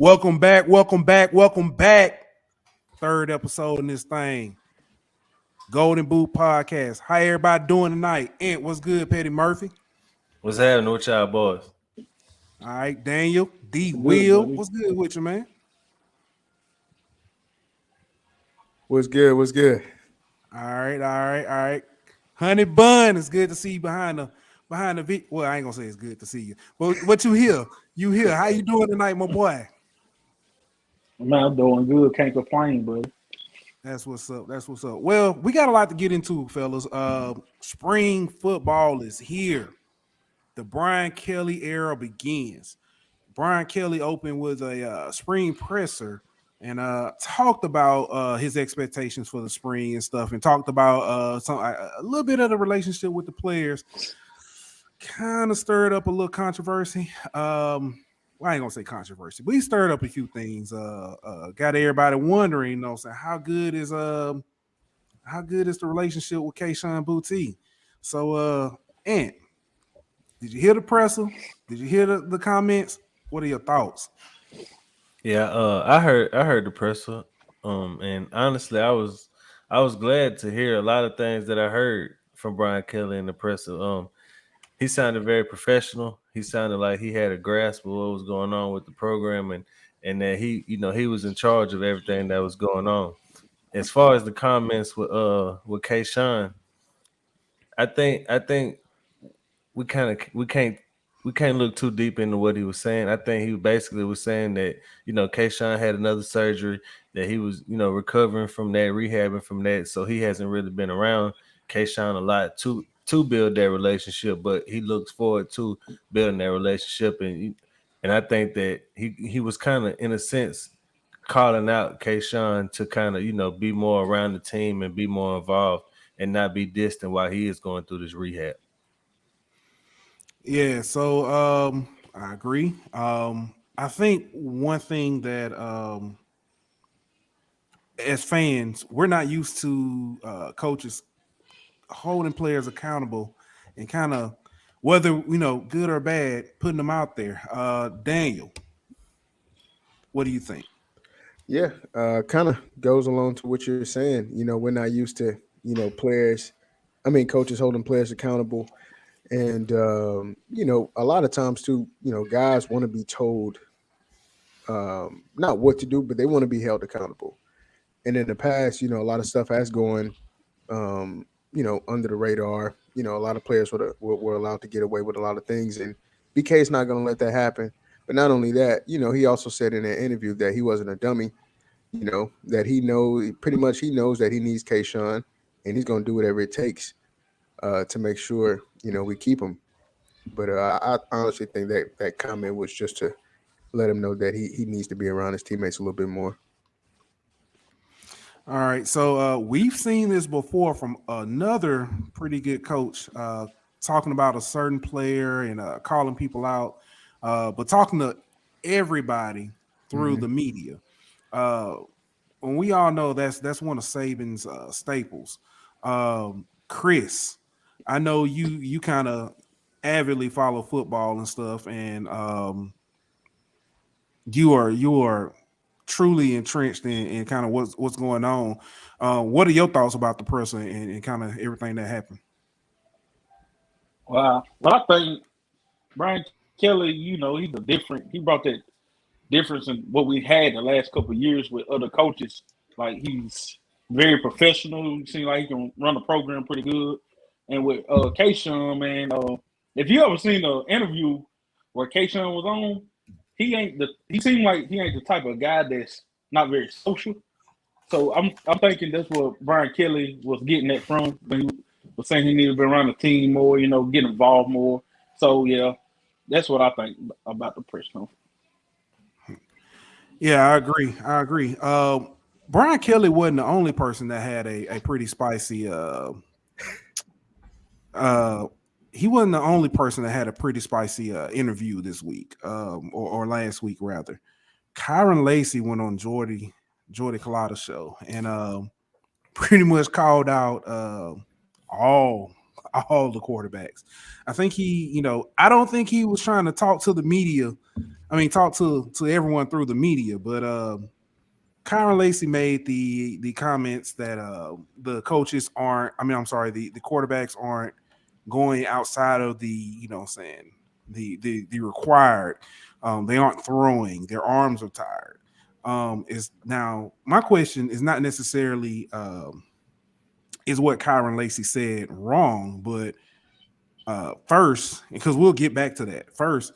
Welcome back, welcome back, welcome back. Third episode in this thing. Golden Boot Podcast. How everybody doing tonight? Ant, what's good, Petty Murphy? What's happening with y'all boys? All right, Daniel, D. Good, Will, buddy. what's good with you, man? What's good? What's good? All right. Honey Bun, it's good to see you behind the well, I ain't gonna say it's good to see you, but what you here? You here? How you doing tonight, my boy? Man, I'm doing good. Can't complain, buddy. That's what's up. That's what's up. Well, we got a lot to get into, fellas. Spring football is here. The Brian Kelly era begins. Brian Kelly opened with a spring presser and talked about his expectations for the spring and stuff, and talked about a little bit of the relationship with the players. Kind of stirred up a little controversy. Well, I ain't gonna say controversy, but he stirred up a few things. Got everybody wondering, how good is the relationship with Kayshawn Boutte? So, Ant, did you hear the presser? Did you hear the comments? What are your thoughts? Yeah, I heard the presser. And honestly, I was glad to hear a lot of things that I heard from Brian Kelly in the presser. He sounded very professional. He sounded like he had a grasp of what was going on with the program, and that he was in charge of everything that was going on. As far as the comments with Kayshawn, I think we can't look too deep into what he was saying. I think he basically was saying that Kayshawn had another surgery, that he was recovering from that, rehabbing from that, so he hasn't really been around Kayshawn a lot to build that relationship, but he looks forward to building that relationship, and I think that he was kind of, in a sense, calling out Kayshawn to kind of be more around the team and be more involved and not be distant while he is going through this rehab. Yeah, so I agree. I think one thing that as fans, we're not used to coaches holding players accountable and kind of, whether good or bad, putting them out there. Daniel, what do you think? Yeah, kind of goes along to what you're saying. We're not used to coaches holding players accountable, and a lot of times too, guys want to be told not what to do, but they want to be held accountable. And in the past, a lot of stuff has gone, under the radar. A lot of players were allowed to get away with a lot of things, and BK is not going to let that happen. But not only that, he also said in an interview that he wasn't a dummy. That he knows that he needs Kayshawn, and he's going to do whatever it takes to make sure we keep him. But I honestly think that comment was just to let him know that he needs to be around his teammates a little bit more. All right, so we've seen this before from another pretty good coach talking about a certain player and calling people out, but talking to everybody through the media. When we all know that's one of Saban's staples. Chris, I know you kind of avidly follow football and stuff, and you are truly entrenched in kind of what's going on. What are your thoughts about the presser and kind of everything that happened? Well, I think Brian Kelly, he's a different. He brought that difference in what we had the last couple of years with other coaches. Like, he's very professional. He seems like he can run the program pretty good. And with Kayshawn, man, if you ever seen the interview where Kayshawn was on, he seemed like he ain't the type of guy that's not very social. So I'm thinking that's what Brian Kelly was getting at from when he was saying he needed to be around the team more, get involved more. So yeah, that's what I think about the press conference. Yeah, I agree. Brian Kelly wasn't the only person that had a pretty spicy he wasn't the only person that had a pretty spicy interview this week, or last week rather. Kyron Lacey went on Jordy Collada's show and pretty much called out all the quarterbacks. I think I don't think he was trying to talk to the media. talk to everyone through the media, but Kyron Lacy made the comments that the coaches aren't. I'm sorry, the quarterbacks aren't going outside of the saying the required. They aren't throwing. Their arms are tired. Is now my question is not necessarily is what Kyron Lacy said wrong, but first, because we'll get back to that. First,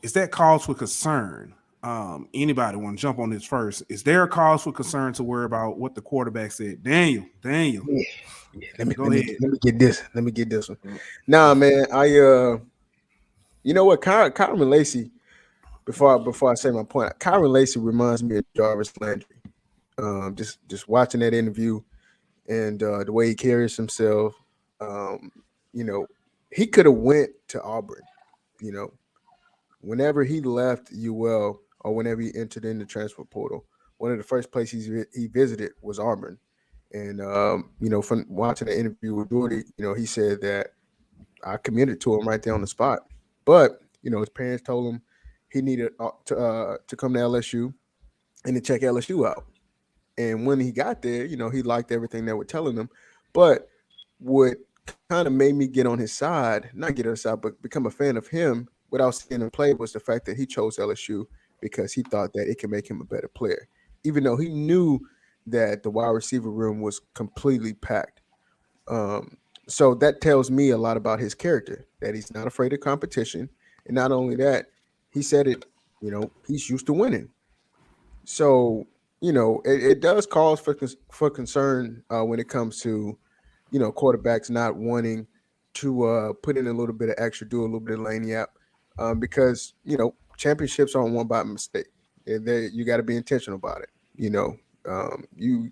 is that cause for concern? Anybody want to jump on this first? Is there a cause for concern to worry about what the quarterback said? Daniel, Yeah, go ahead. let me get this. Let me get this one. Nah, man. You know what, Kyron Lacy. Before I say my point, Kyron Lacy reminds me of Jarvis Landry. Just watching that interview and the way he carries himself. Um, you know, he could have went to Auburn. You know, whenever he left UL or whenever he entered in the transfer portal, one of the first places he visited was Auburn. And from watching the interview with Doherty, he said that I committed to him right there on the spot. But his parents told him he needed to come to LSU and to check LSU out. And when he got there, he liked everything they were telling him. But what kind of made me get on his side, not get on his side, but become a fan of him without seeing him play was the fact that he chose LSU because he thought that it could make him a better player, even though he knew that the wide receiver room was completely packed. So that tells me a lot about his character, that he's not afraid of competition. And not only that, he said it, he's used to winning. So, it does cause for concern when it comes to, quarterbacks not wanting to put in a little bit of extra, do a little bit of lane yap, because championships aren't won by mistake. You got to be intentional about it. You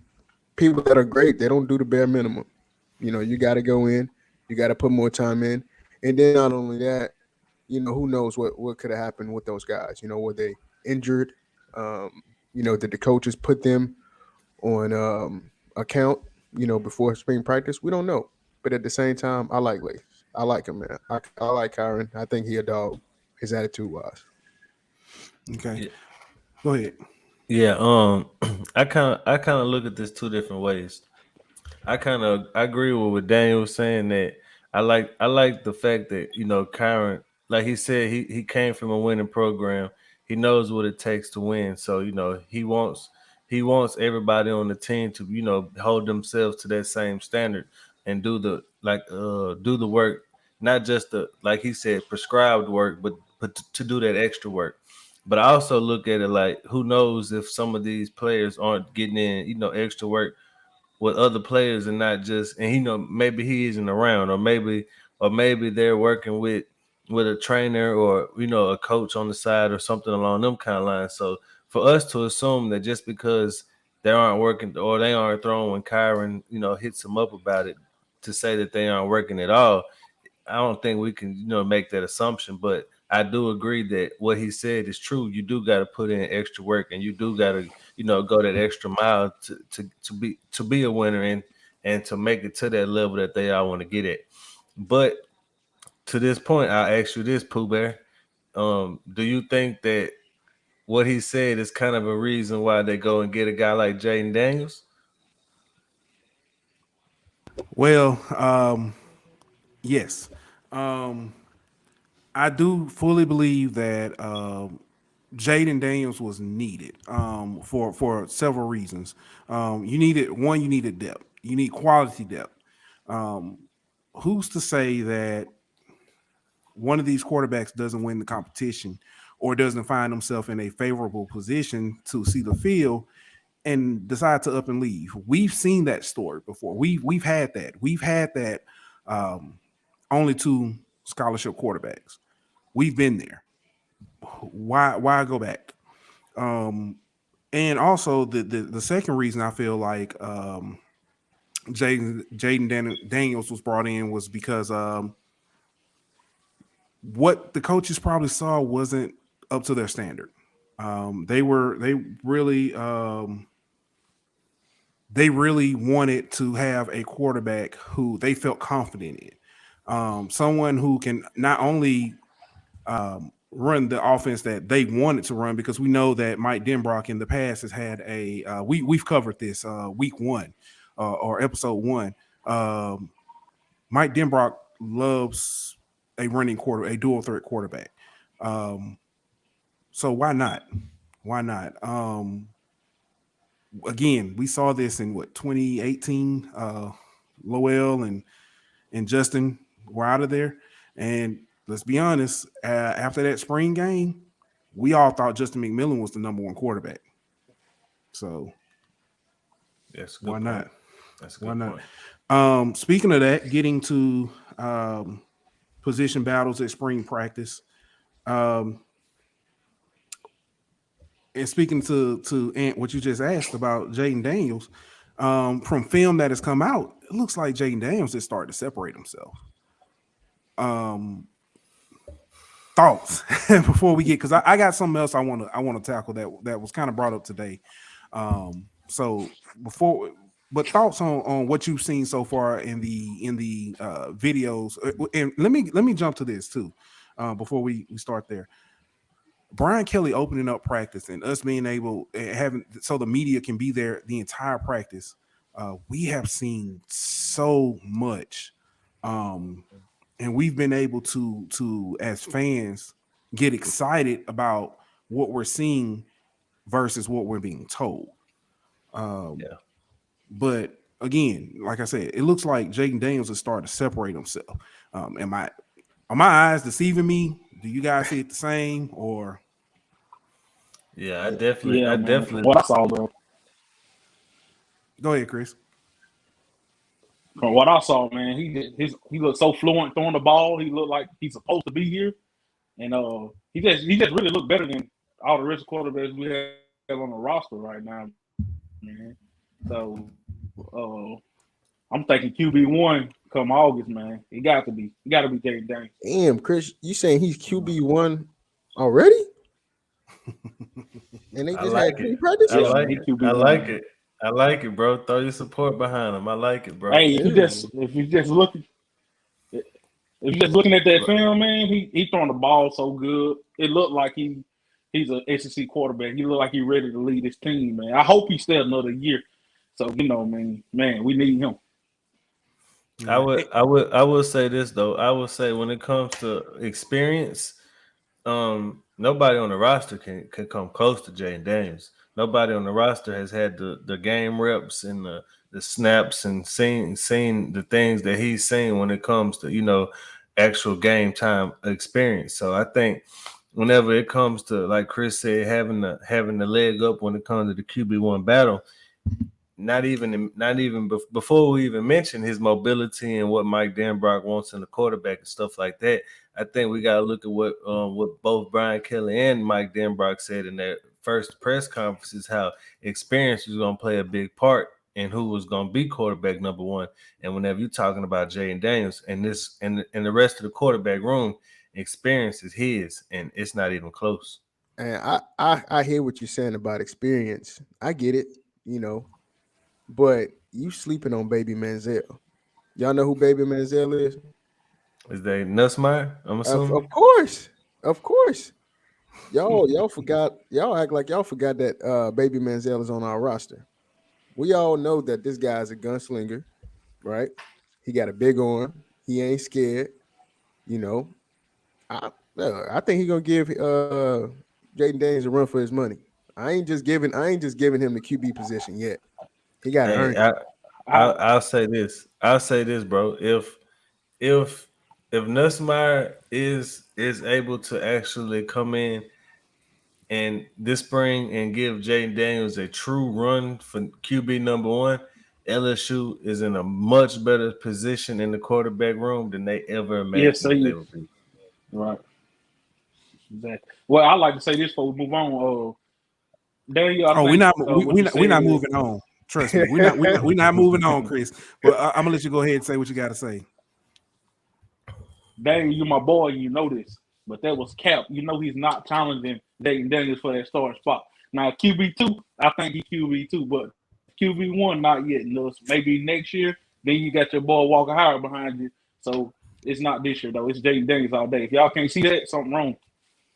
people that are great, they don't do the bare minimum. You got to go in, you got to put more time in, and then not only that, who knows what could have happened with those guys? Were they injured? Did the coaches put them on account? Before spring practice, we don't know. But at the same time, I like Lace. I like him, man. I like Kyron. I think he a dog. His attitude was. Okay, Yeah, go ahead. yeah. I kind of look at this two different ways. I agree with what Daniel was saying that I like the fact that Kyron, like he said, he came from a winning program. He knows what it takes to win. So he wants everybody on the team to hold themselves to that same standard and do the work, not just the, like he said, prescribed work, but to do that extra work. But I also look at it like, who knows if some of these players aren't getting in extra work with other players and not just, and maybe he isn't around, or maybe they're working with a trainer, or a coach on the side or something along them kind of lines. So for us to assume that just because they aren't working or they aren't throwing when Kyron hits them up about it, to say that they aren't working at all, I don't think we can, make that assumption. But I do agree that what he said is true. You do got to put in extra work, and you do got to, go that extra mile to be a winner, and to make it to that level that they all want to get at. But to this point, I'll ask you this, Pooh Bear. Do you think that what he said is kind of a reason why they go and get a guy like Jaden Daniels? Well, yes. Um, I do fully believe that Jaden Daniels was needed for several reasons. You needed depth. You need quality depth. Um, who's to say that one of these quarterbacks doesn't win the competition or doesn't find himself in a favorable position to see the field and decide to up and leave? We've seen that story before. We've had that. We've had that. Um, only two scholarship quarterbacks. We've been there. Why go back? Um, and also the second reason I feel like Daniels was brought in was because what the coaches probably saw wasn't up to their standard. They really they really wanted to have a quarterback who they felt confident in, someone who can not only run the offense that they wanted to run, because we know that Mike Denbrock in the past has had a we've covered this week 1 or episode 1. Mike Denbrock loves a a dual threat quarterback. So why not? Why not? Again, we saw this in 2018. Lowell and Justin were out of there, and let's be honest. After that spring game, we all thought Justin McMillan was the number 1 quarterback. So why not? That's a good point. Speaking of that, getting to position battles at spring practice. And speaking to Ant, what you just asked about Jaden Daniels, from film that has come out, it looks like Jaden Daniels is starting to separate himself. Thoughts before we get, because I got something else I want to tackle that was kind of brought up today. So thoughts on what you've seen so far in the videos, and let me jump to this too before we start there. Brian Kelly opening up practice and us being able having so the media can be there the entire practice. We have seen so much, and we've been able to as fans get excited about what we're seeing versus what we're being told. But again, like I said, it looks like Jaden Daniels is starting to separate himself. Are my eyes deceiving me? Do you guys see it the same, or? Yeah, I definitely. What I saw, bro. Go ahead, Chris. From what I saw, man, he looked so fluent throwing the ball. He looked like he's supposed to be here, and he just really looked better than all the rest of quarterbacks we have on the roster right now, man. So, I'm thinking QB1 come August, man. He got to be Jaden Daniels. Damn, Chris, you saying he's QB1 already? And they just had pre-practice? I like it. I like it, bro. Throw your support behind him. I like it, bro. Hey, if you just looking at that film, man, he throwing the ball so good. It looked like he's an SEC quarterback. He looked like he's ready to lead his team, man. I hope he stays another year. So man, we need him. I would say this though. I would say when it comes to experience, nobody on the roster can come close to Jaden Daniels. Nobody on the roster has had the game reps and the snaps and seen the things that he's seen when it comes to actual game time experience. So I think whenever it comes to, like Chris said, having the leg up when it comes to the QB1 battle, not even before we even mention his mobility and what Mike Denbrock wants in the quarterback and stuff like that, I think we got to look at what both Brian Kelly and Mike Denbrock said in their first press conferences, how experience was going to play a big part in who was going to be quarterback number 1. And whenever you're talking about Jaden Daniels and the rest of the quarterback room, experience is his, and it's not even close. And I hear what you're saying about experience. I get it, but you sleeping on Baby Manziel. Y'all know who Baby Manziel is? Is they Nussmeier? I'm assuming. Of course. Y'all forgot. Y'all act like y'all forgot that Baby Manziel is on our roster. We all know that this guy's a gunslinger, right? He got a big arm. He ain't scared. I think he's gonna give Jaden Daniels a run for his money. I ain't just giving him the QB position yet. He got to earn it. I'll say this. Bro. If Nussmeier is able to actually come in and this spring and give Jaden Daniels a true run for QB number 1, LSU is in a much better position in the quarterback room than they ever imagined they would be. Right. Exactly. Well, I like to say this before we move on. We're not moving on. Trust me, we're not moving on, Chris. But I'm gonna let you go ahead and say what you got to say. Daniel, you my boy, you know this, but that was cap. He's not challenging Jaden Daniels for that starting spot. Now QB2, I think he's QB2, but QB1 not yet. Maybe next year. Then you got your boy Walker Howard behind you. So it's not this year though. It's Jaden Daniels all day. If y'all can't see that, something wrong.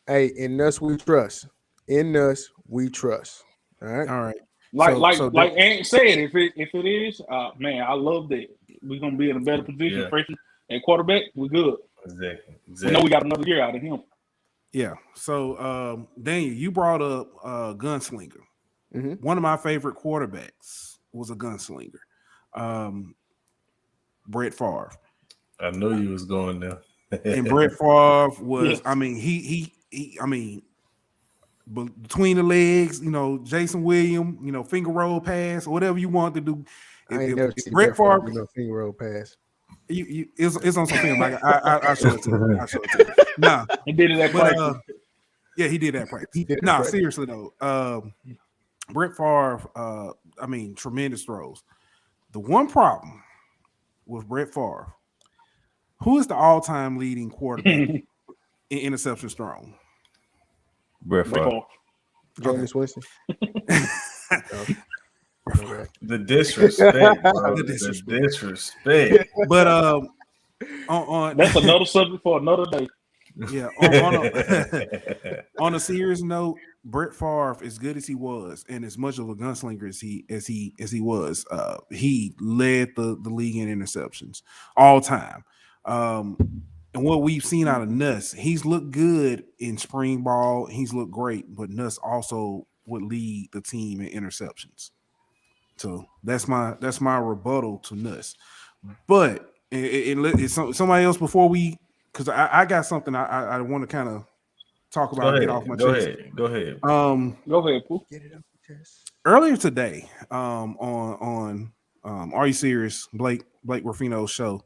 Hey, in us we trust. In us we trust. All right. All right. Like So like like Ant said, if it is, man, I love that. We're gonna be in a better position. Yeah, Freshman at quarterback, we're good. exactly. We know we Exactly. got another year out of him. yeah. So Daniel, you brought up gunslinger. Mm-hmm. One of my favorite quarterbacks was a gunslinger. Um, Brett Favre. I knew you was going there. And Brett Favre was, Yes. I mean, he I mean, between the legs, Jason Williams, finger roll pass, whatever you want to do. I ain't If never seen Brett Brett Favre Favre, do no finger roll pass. it's on some film. I'll show it to you. I'll show it to you. Nah, He did it at but practice. yeah, he did that practice. He did it Nah, practice. seriously though, Brett Favre, I mean, tremendous throws. The one problem with Brett Favre, who is the all-time leading quarterback in interceptions thrown? Brett Favre. Before. Jameis Winston. Oh, okay. The disrespect, bro. The The disrespect. disrespect. But on That's another subject for another day. yeah, on a serious note, Brett Favre, as good as he was, and as much of a gunslinger as he was, he led the league in interceptions all time. And what we've seen out of Nuss, he's looked good in spring ball. He's looked great, but Nuss also would lead the team in interceptions. So that's my rebuttal to Nuss. But it's somebody else before we, because I got something I want to kind of talk Go about, get ahead. off my Go chest. ahead. Go ahead. Go ahead, Pooh. Get it up your chest. Earlier today, on Are You Serious? Blake Rufino's show,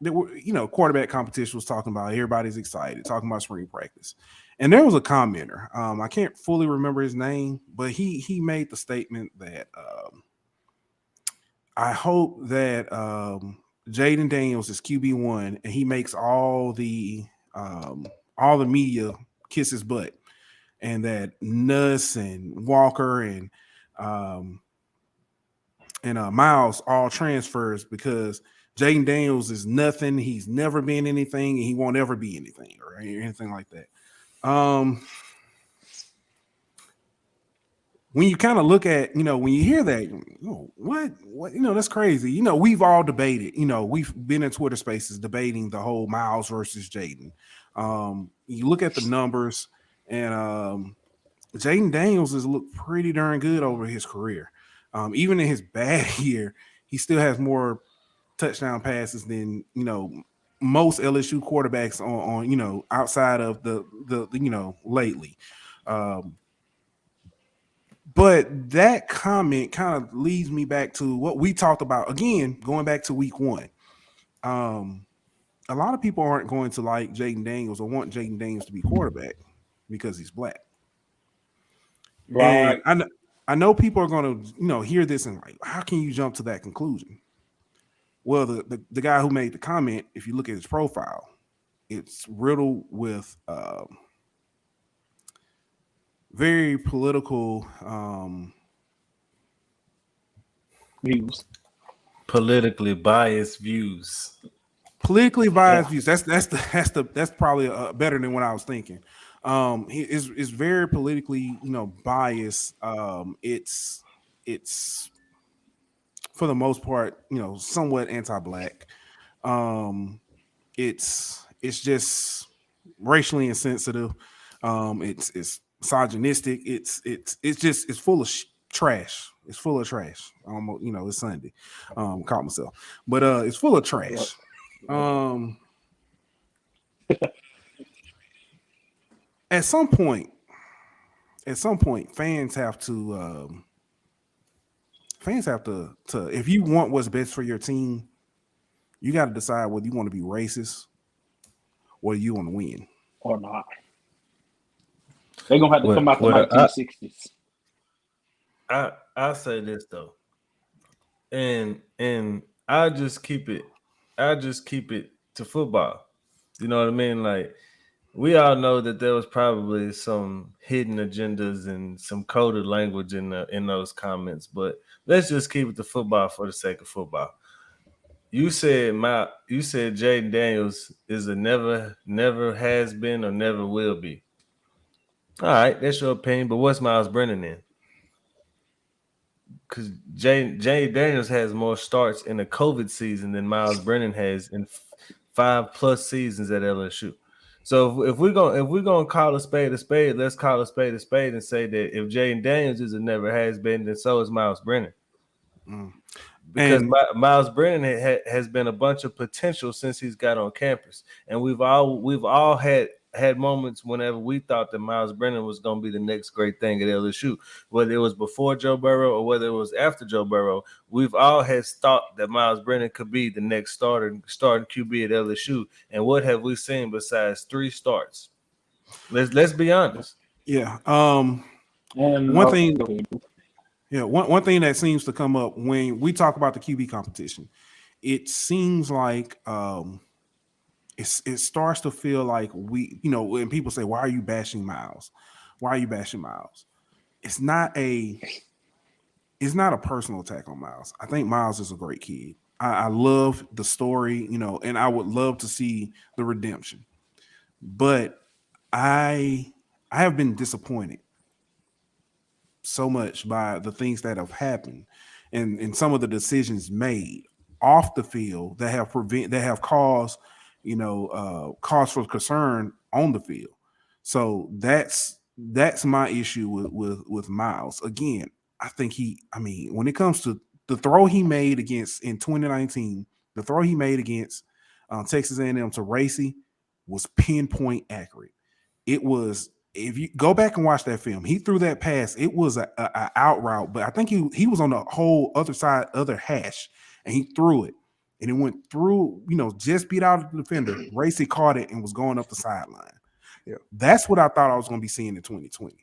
there were, quarterback competition was talking about, everybody's excited, talking about spring practice. And there was a commenter. I can't fully remember his name, but he made the statement that I hope that Jaden Daniels is QB1 and he makes all the media kiss his butt, and that Nuss and Walker and Miles all transfers, because Jaden Daniels is nothing. He's never been anything, and he won't ever be anything, or anything like that. When you kind of look at, when you hear that, what, that's crazy. We've all debated, we've been in Twitter spaces debating the whole Miles versus Jaden. You look at the numbers, and Jaden Daniels has looked pretty darn good over his career. Even in his bad year, he still has more touchdown passes than, most LSU quarterbacks on outside of the lately. But that comment kind of leads me back to what we talked about, again, going back to week one. A lot of people aren't going to like Jaden Daniels or want Jaden Daniels to be quarterback because he's black. Right. And I know people are going to, hear this and like, how can you jump to that conclusion? Well, the guy who made the comment, if you look at his profile, it's riddled with very political Views. Politically biased views. Politically biased views. That's probably better than what I was thinking. He is very politically, biased. It's for the most part, somewhat anti-black. It's just racially insensitive. It's misogynistic. It's full of trash. It's full of trash. Almost, it's Sunday. Caught myself, but it's full of trash. At some point, fans have to if you want what's best for your team, you got to decide whether you want to be racist or you want to win. Or not. They're gonna have to come out the Well, 1960s. I say this though, and I just keep it to football. You know what I mean? Like, we all know that there was probably some hidden agendas and some coded language in those comments, but let's just keep it to football for the sake of football. You said Jaden Daniels is a never has been or never will be. All right, that's your opinion. But what's Miles Brennan in? Because Jay Daniels has more starts in the COVID season than Miles Brennan has in 5+ seasons at LSU. So if we're gonna call a spade, let's call a spade and say that if Jaden Daniels is a never has been, then so is Miles Brennan. Mm. Because And Miles Brennan has been a bunch of potential since he's got on campus, and we've all had moments whenever we thought that Miles Brennan was going to be the next great thing at LSU, whether it was before Joe Burrow or whether it was after Joe Burrow. We've all had thought that Miles Brennan could be the next starting QB at LSU, and what have we seen besides 3 starts? Let's be honest. yeah, And one thing. go ahead. Yeah, one thing that seems to come up when we talk about the QB competition, it seems like it starts to feel like when people say, "Why are you bashing Miles? Why are you bashing Miles?" It's not a personal attack on Miles. I think Miles is a great kid. I love the story, and I would love to see the redemption. But I have been disappointed so much by the things that have happened and some of the decisions made off the field that have caused cause for concern on the field. So that's my issue with Miles. Again, I think when it comes to the throw he made against in 2019, the throw he made against Texas A&M to Racy was pinpoint accurate. It was, if you go back and watch that film, he threw that pass. It was a out route, but I think he was on the whole other side, other hash, and he threw it, and it went through. Just beat out the defender. Racy caught it and was going up the sideline. Yeah. That's what I thought I was going to be seeing in 2020.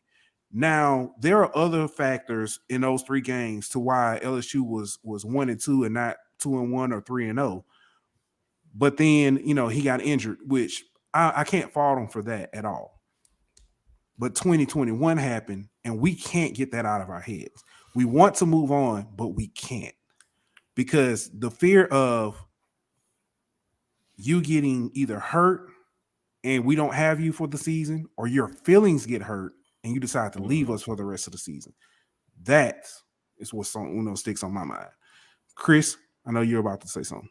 Now there are other factors in those 3 games to why LSU was 1-2 and not 2-1 or 3-0. But then he got injured, which I can't fault him for that at all. But 2021 happened, and we can't get that out of our heads. We want to move on, but we can't, because the fear of you getting either hurt and we don't have you for the season, or your feelings get hurt and you decide to leave us for the rest of the season. That is what sticks on my mind. Chris, I know you're about to say something.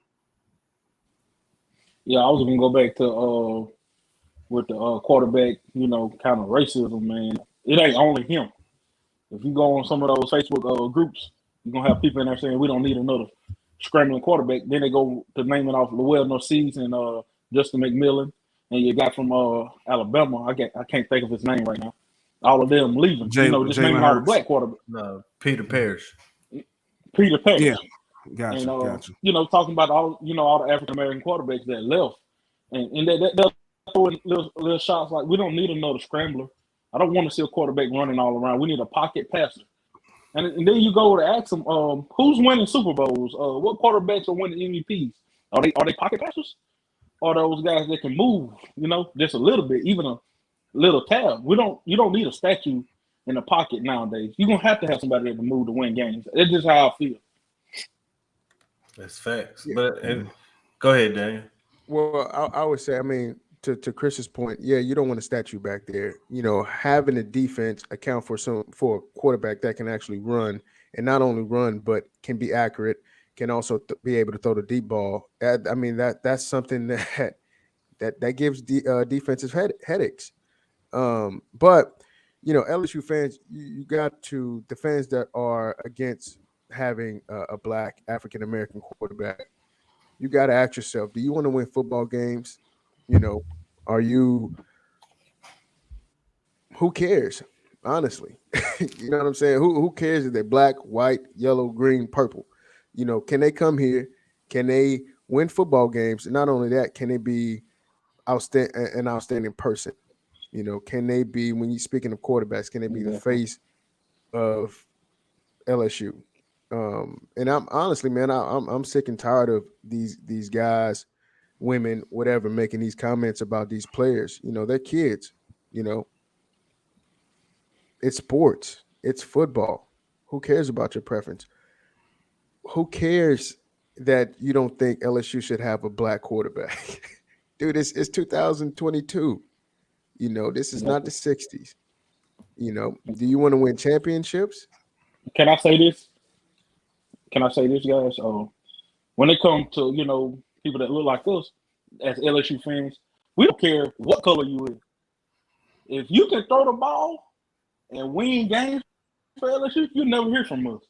Yeah, I was gonna go back to with the quarterback, kind of racism, man. It ain't only him. If you go on some of those Facebook groups, you're gonna have people in there saying we don't need another scrambling quarterback. Then they go to naming off Lowell Narcisse and Justin McMillan, and you got from Alabama. I can't think of his name right now. All of them leaving. Just naming all the black quarterbacks. No, Peter Parrish. Peter Parrish. Yeah, gotcha. Talking about all the African American quarterbacks that left, and they'll throw in little shots like we don't need another scrambler. I don't want to see a quarterback running all around. We need a pocket passer. And then you go to ask them, who's winning Super Bowls? What quarterbacks are winning MVPs? Are they pocket passers? Or those guys that can move, just a little bit, even a little tab. You don't need a statue in the pocket nowadays. You're gonna have to have somebody that can move to win games. That's just how I feel. That's facts. Yeah. But go ahead, Daniel. Well, I would say, to Chris's point, yeah, you don't want a statue back there. Having a defense account for a quarterback that can actually run, and not only run but can be accurate, can also be able to throw the deep ball. That's something that gives defensive headaches. But LSU fans, you got to, the fans that are against having a black African American quarterback, you got to ask yourself, do you want to win football games? Are you? Who cares? Honestly, you know what I'm saying? Who cares if they're black, white, yellow, green, purple? Can they come here? Can they win football games? And not only that, can they be an outstanding person? Can they be, when you're speaking of quarterbacks, can they be the face of LSU? And I'm honestly, man, I'm sick and tired of these guys, women, whatever, making these comments about these players. They're kids. It's sports. It's football. Who cares about your preference? Who cares that you don't think LSU should have a black quarterback. Dude, it's 2022. This is not the 60s. Do you want to win championships? Can I say this? Can I say this, guys? When it comes to people that look like us as LSU fans, we don't care what color you is. If you can throw the ball and win games for LSU, you'll never hear from us.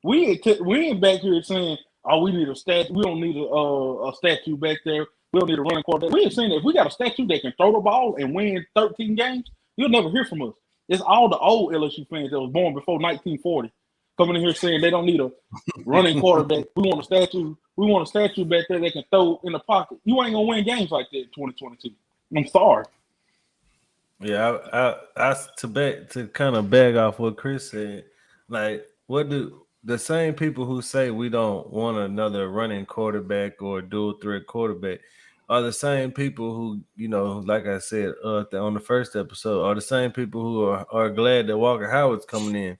We ain't back here saying, "Oh, we need a statue. We don't need a statue back there. We don't need a running quarterback." We ain't saying that. If we got a statue that can throw the ball and win 13 games, you'll never hear from us. It's all the old LSU fans that was born before 1940 coming in here saying they don't need a running quarterback. We want a statue. We want a statue back there that can throw in the pocket. You ain't gonna win games like that in 2022. I'm sorry. Yeah, to kind of bag off what Chris said, like, what do the same people who say we don't want another running quarterback or dual threat quarterback are the same people who, like I said on the first episode, are the same people who are glad that Walker Howard's coming in.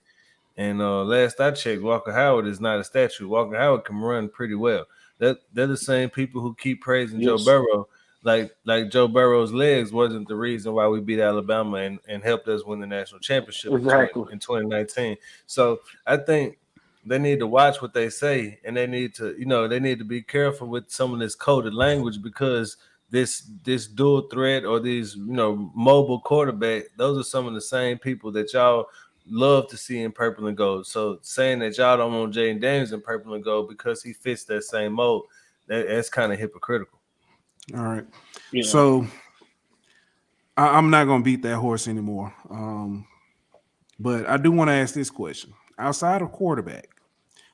And last I checked, Walker Howard is not a statue. Walker Howard can run pretty well. They're the same people who keep praising Joe Burrow. Like Joe Burrow's legs wasn't the reason why we beat Alabama and helped us win the national championship in 2019. So I think they need to watch what they say, and they need to be careful with some of this coded language, because this dual threat or these mobile quarterback, those are some of the same people that y'all love to see in purple and gold. So saying that y'all don't want Jaden Daniels in purple and gold because he fits that same mold, that's kind of hypocritical. All right. Yeah. So I'm not going to beat that horse anymore. But I do want to ask this question. Outside of quarterback,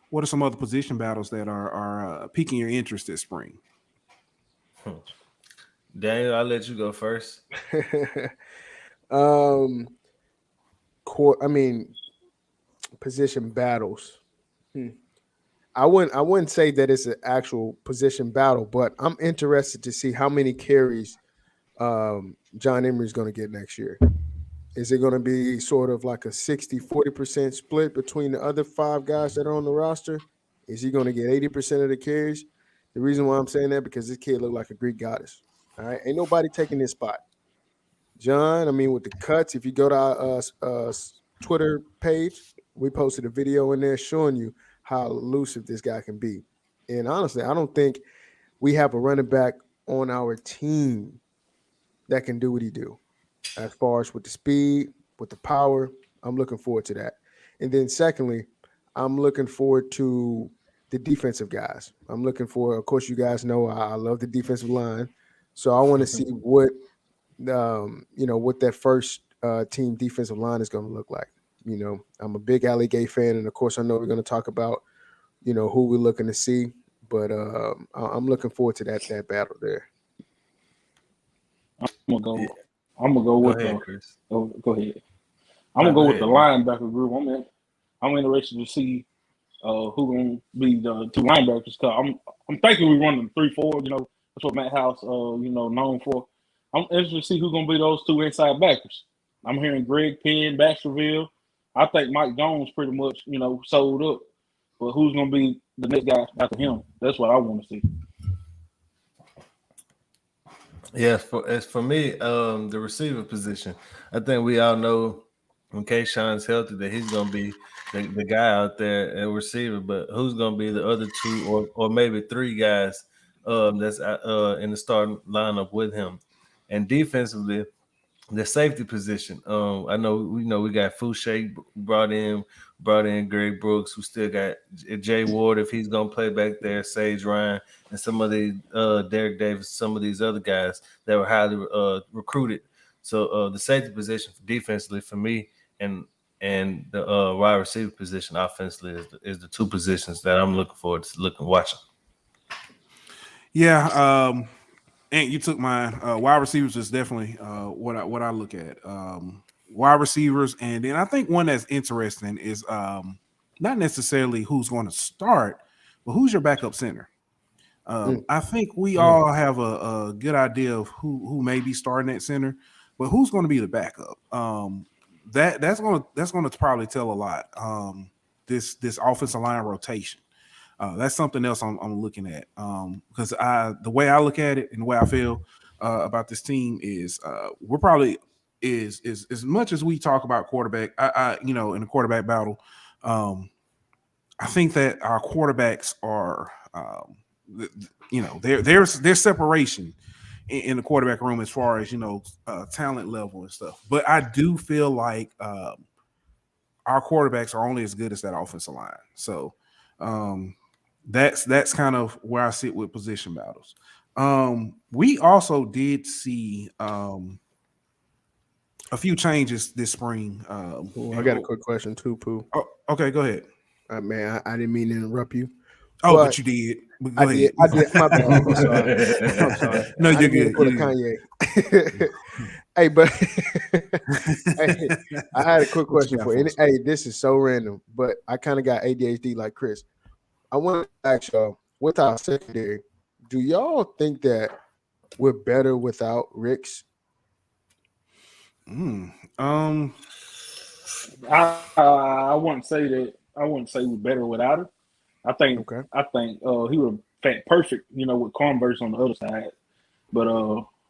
what are some other position battles that are piquing your interest this spring? Daniel, I'll let you go first. Position battles. I wouldn't say that it's an actual position battle, but I'm interested to see how many carries John Emery is going to get next year. Is it going to be sort of like a 60-40% split between the other 5 guys that are on the roster? Is he going to get 80% of the carries? The reason why I'm saying that, because this kid looked like a Greek goddess. All right, ain't nobody taking his spot. John, with the cuts, if you go to our Twitter page, we posted a video in there showing you how elusive this guy can be. And honestly, I don't think we have a running back on our team that can do what he do. As far as with the speed, with the power, I'm looking forward to that. And then secondly, I'm looking forward to the defensive guys. I'm looking for, of course, you guys know I love the defensive line. So I want to see what that first team defensive line is going to look like. I'm a big Ali Gay fan, and of course, I know we're going to talk about, who we're looking to see. But I'm looking forward to that battle there. I'm gonna go with Chris. Go ahead. I'm gonna go with the linebacker group. I'm interested to see who gonna be the 2 linebackers. Cause I'm thinking we run the 3-4. That's what Matt House known for. I'm interested to see who's gonna be those 2 inside backers. I'm hearing Greg Penn, Baskerville. I think Mike Jones pretty much sold up. But who's gonna be the next guy after him? That's what I want to see. Yeah, as for me, the receiver position, I think we all know when Kayshawn's healthy that he's going to be the guy out there at receiver. But who's going to be the other 2 or maybe 3 guys that's in the starting lineup with him? And defensively, the safety position. I know we got Fouché brought in Greg Brooks, who still got Jay Ward if he's gonna play back there, Sage Ryan, and some of the Derek Davis, some of these other guys that were highly recruited. So the safety position defensively for me and the wide receiver position offensively is the 2 positions that I'm looking forward to watching. Yeah, and you took mine. Wide receivers is definitely what I look at. Wide receivers, and then I think one that's interesting is not necessarily who's going to start, but who's your backup center. I think we all have a good idea of who may be starting at center, but who's going to be the backup? That's going to probably tell a lot. This offensive line rotation. That's something else I'm looking at. Because the way I look at it and the way I feel about this team is we're probably is as much as we talk about quarterback, I in the quarterback battle, I think that our quarterbacks are there's separation in the quarterback room as far as talent level and stuff. But I do feel like our quarterbacks are only as good as that offensive line. So that's kind of where I sit with position battles. We also did see a few changes this spring. I got a quick question too, Pooh. Oh, okay, go ahead. Man, I didn't mean to interrupt you. Oh, but you did. But go ahead. I did. My bad. I'm sorry. I'm sorry. No, you're good. Put a Kanye. Hey, but hey, I had a quick question for you. Hey, this is so random, but I kind of got ADHD like Chris. I want to ask y'all, with our secondary, do y'all think that we're better without Ricks? I wouldn't say that. I wouldn't say we're better without him. I think he would have perfect, with Converse on the other side. But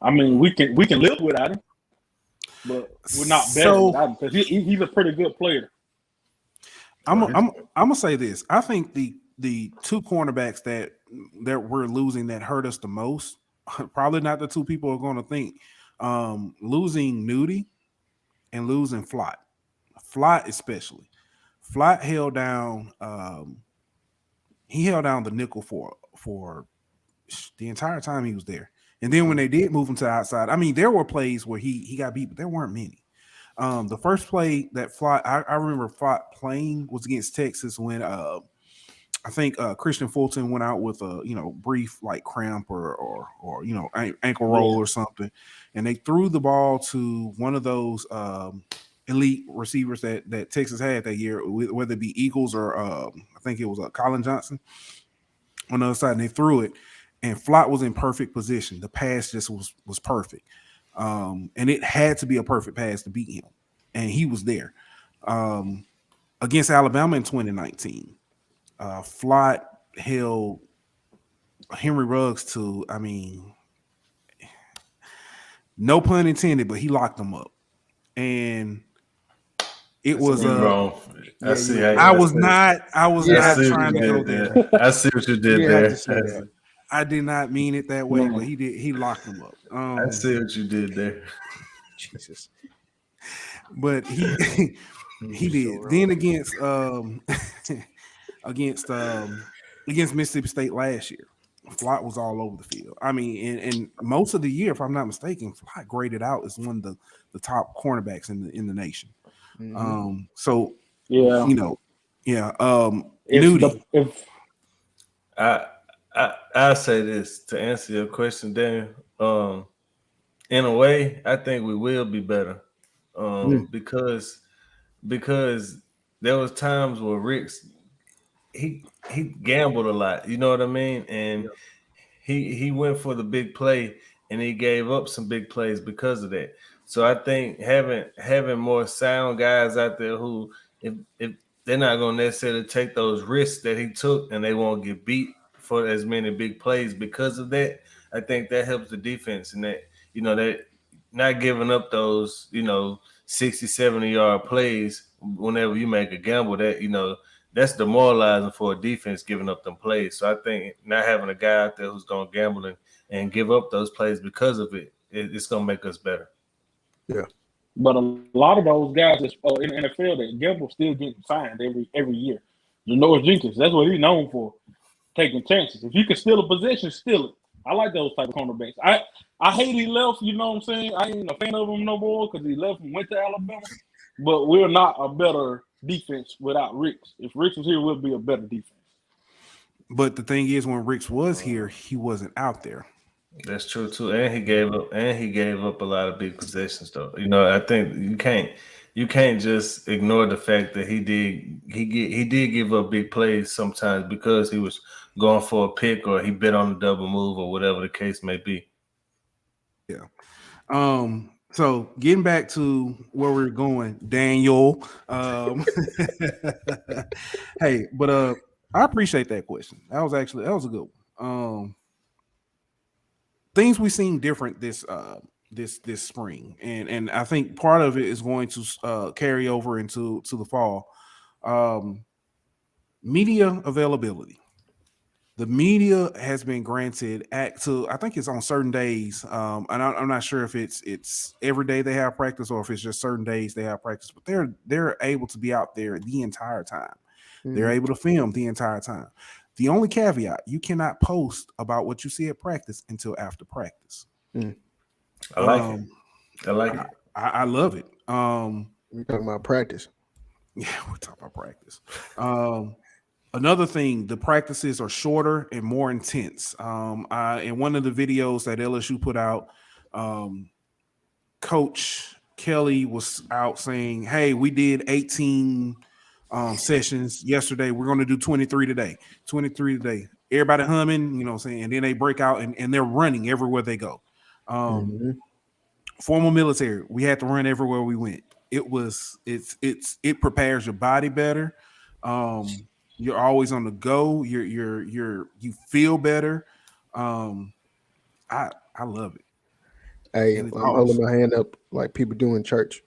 I mean, we can live without him, but we're not better without him because he's a pretty good player. I'm gonna say this. I think the two cornerbacks that we're losing that hurt us the most, probably not the two people are going to think. Losing Nudie and losing Flott. Flott especially. Flott held down. He held down the nickel for the entire time he was there. And then when they did move him to the outside, I mean, there were plays where he got beat, but there weren't many. The first play that Flott, I remember Flott playing was against Texas when I think Christian Fulton went out with a brief like cramp or ankle roll or something, and they threw the ball to one of those elite receivers that Texas had that year, whether it be Eagles or I think it was Colin Johnson on the other side, and they threw it, and Flott was in perfect position. The pass just was perfect, and it had to be a perfect pass to beat him, and he was there against Alabama in 2019. Flott held Henry Ruggs to, I mean, no pun intended, but he locked him up, and it was wrong. I see. I was not trying to go there. I see what you did there. I did not mean it that way, but he did. He locked him up. I see what you did there. Jesus, but he did. Then against against Mississippi State last year, Flott was all over the field. I mean, and most of the year, if I'm not mistaken, Flott graded out as one of the top cornerbacks in the nation. Mm-hmm. So yeah, Nudie. I say this to answer your question, Daniel. In a way, I think we will be better. Because there was times where Ricks he gambled a lot, you know what I mean? And he went for the big play and he gave up some big plays because of that. So I think having more sound guys out there who if they're not going to necessarily take those risks that he took and they won't get beat for as many big plays because of that, I think that helps the defense and that, that not giving up those, 60, 70-yard plays whenever you make a gamble that, that's demoralizing for a defense giving up them plays. So I think not having a guy out there who's going to gamble and give up those plays because of it's going to make us better. Yeah. But a lot of those guys in the NFL that gamble still getting signed every year. Janoris Jenkins, that's what he's known for, taking chances. If you can steal a possession, steal it. I like those type of cornerbacks. I hate he left, you know what I'm saying? I ain't a fan of him no more because he left and went to Alabama. But we're not a better defense without Ricks. If Ricks was here, we'll be a better defense. But the thing is, when Ricks was here, he wasn't out there. That's true too, and he gave up a lot of big possessions, though. I think you can't just ignore the fact that he did give up big plays sometimes because he was going for a pick or he bet on a double move or whatever the case may be. Yeah. So getting back to where we're going, Daniel. Hey, but I appreciate that question. That was a good one. Things we've seen different this spring, and I think part of it is going to carry over into the fall. Um, Media availability. The media has been granted act to, I think it's on certain days, and I'm not sure if it's every day they have practice or if it's just certain days they have practice, but they're able to be out there the entire time. They're Mhm. able to film the entire time. The only caveat, you cannot post about what you see at practice until after practice. Mm. I like it. um I like it. I love it. We're talking about practice. Yeah, we're talking about practice. Another thing, the practices are shorter and more intense. In one of the videos that LSU put out, um, Coach Kelly was out saying, "Hey, we did 18 sessions yesterday. We're going to do 23 today. 23 today. Everybody humming, you know what I'm saying? And then they break out and they're running everywhere they go. Mm-hmm. Formal military, we had to run everywhere we went. It prepares your body better. You're always on the go. You feel better. Um, I love it, Hey, and it's I'm holding awesome. my hand up like people do in church.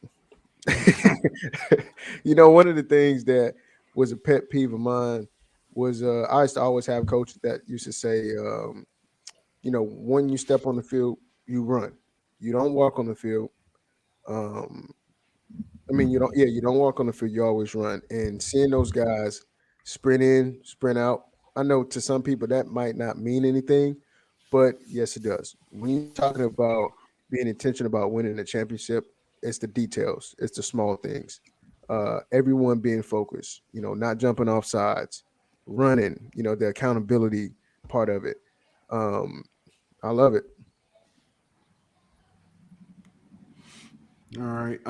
One of the things that was a pet peeve of mine was I used to always have coaches that used to say, when you step on the field, you run. You don't walk on the field. Um, you don't walk on the field, you always run. And seeing those guys sprint in, sprint out, I know to some people that might not mean anything, but yes, it does. When you're talking about being intentional about winning a championship, it's the details, it's the small things. Everyone being focused, not jumping off sides, running, the accountability part of it. Um, I love it. All right.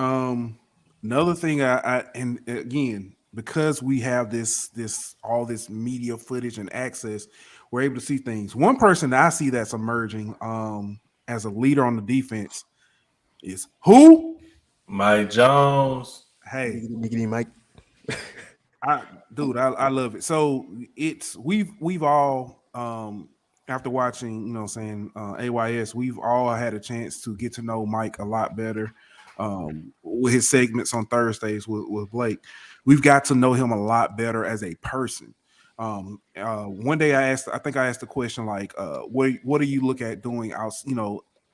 Another thing and again, because we have this all this media footage and access, we're able to see things. One person that I see that's emerging as a leader on the defense is who? Mike Jones. Hey, Miggity, miggity, Mike. I love it. So it's we've all after watching, AYS, we've all had a chance to get to know Mike a lot better. With his segments on Thursdays with Blake, we've got to know him a lot better as a person. One day I think I asked the question like, what do you look at doing out,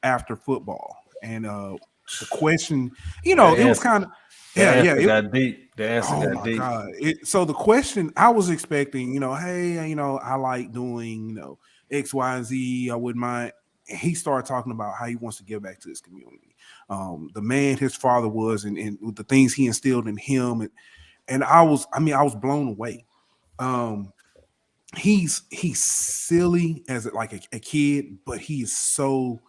after football? And the question, The it was answer. kind of, The yeah, answer got deep. The answer oh got my deep. God. So the question I was expecting, hey, I like doing, X, Y, and Z. I wouldn't mind. And he started talking about how he wants to give back to his community. The man his father was and with the things he instilled in him. And I was blown away. Um, he's silly as like a kid, but he is so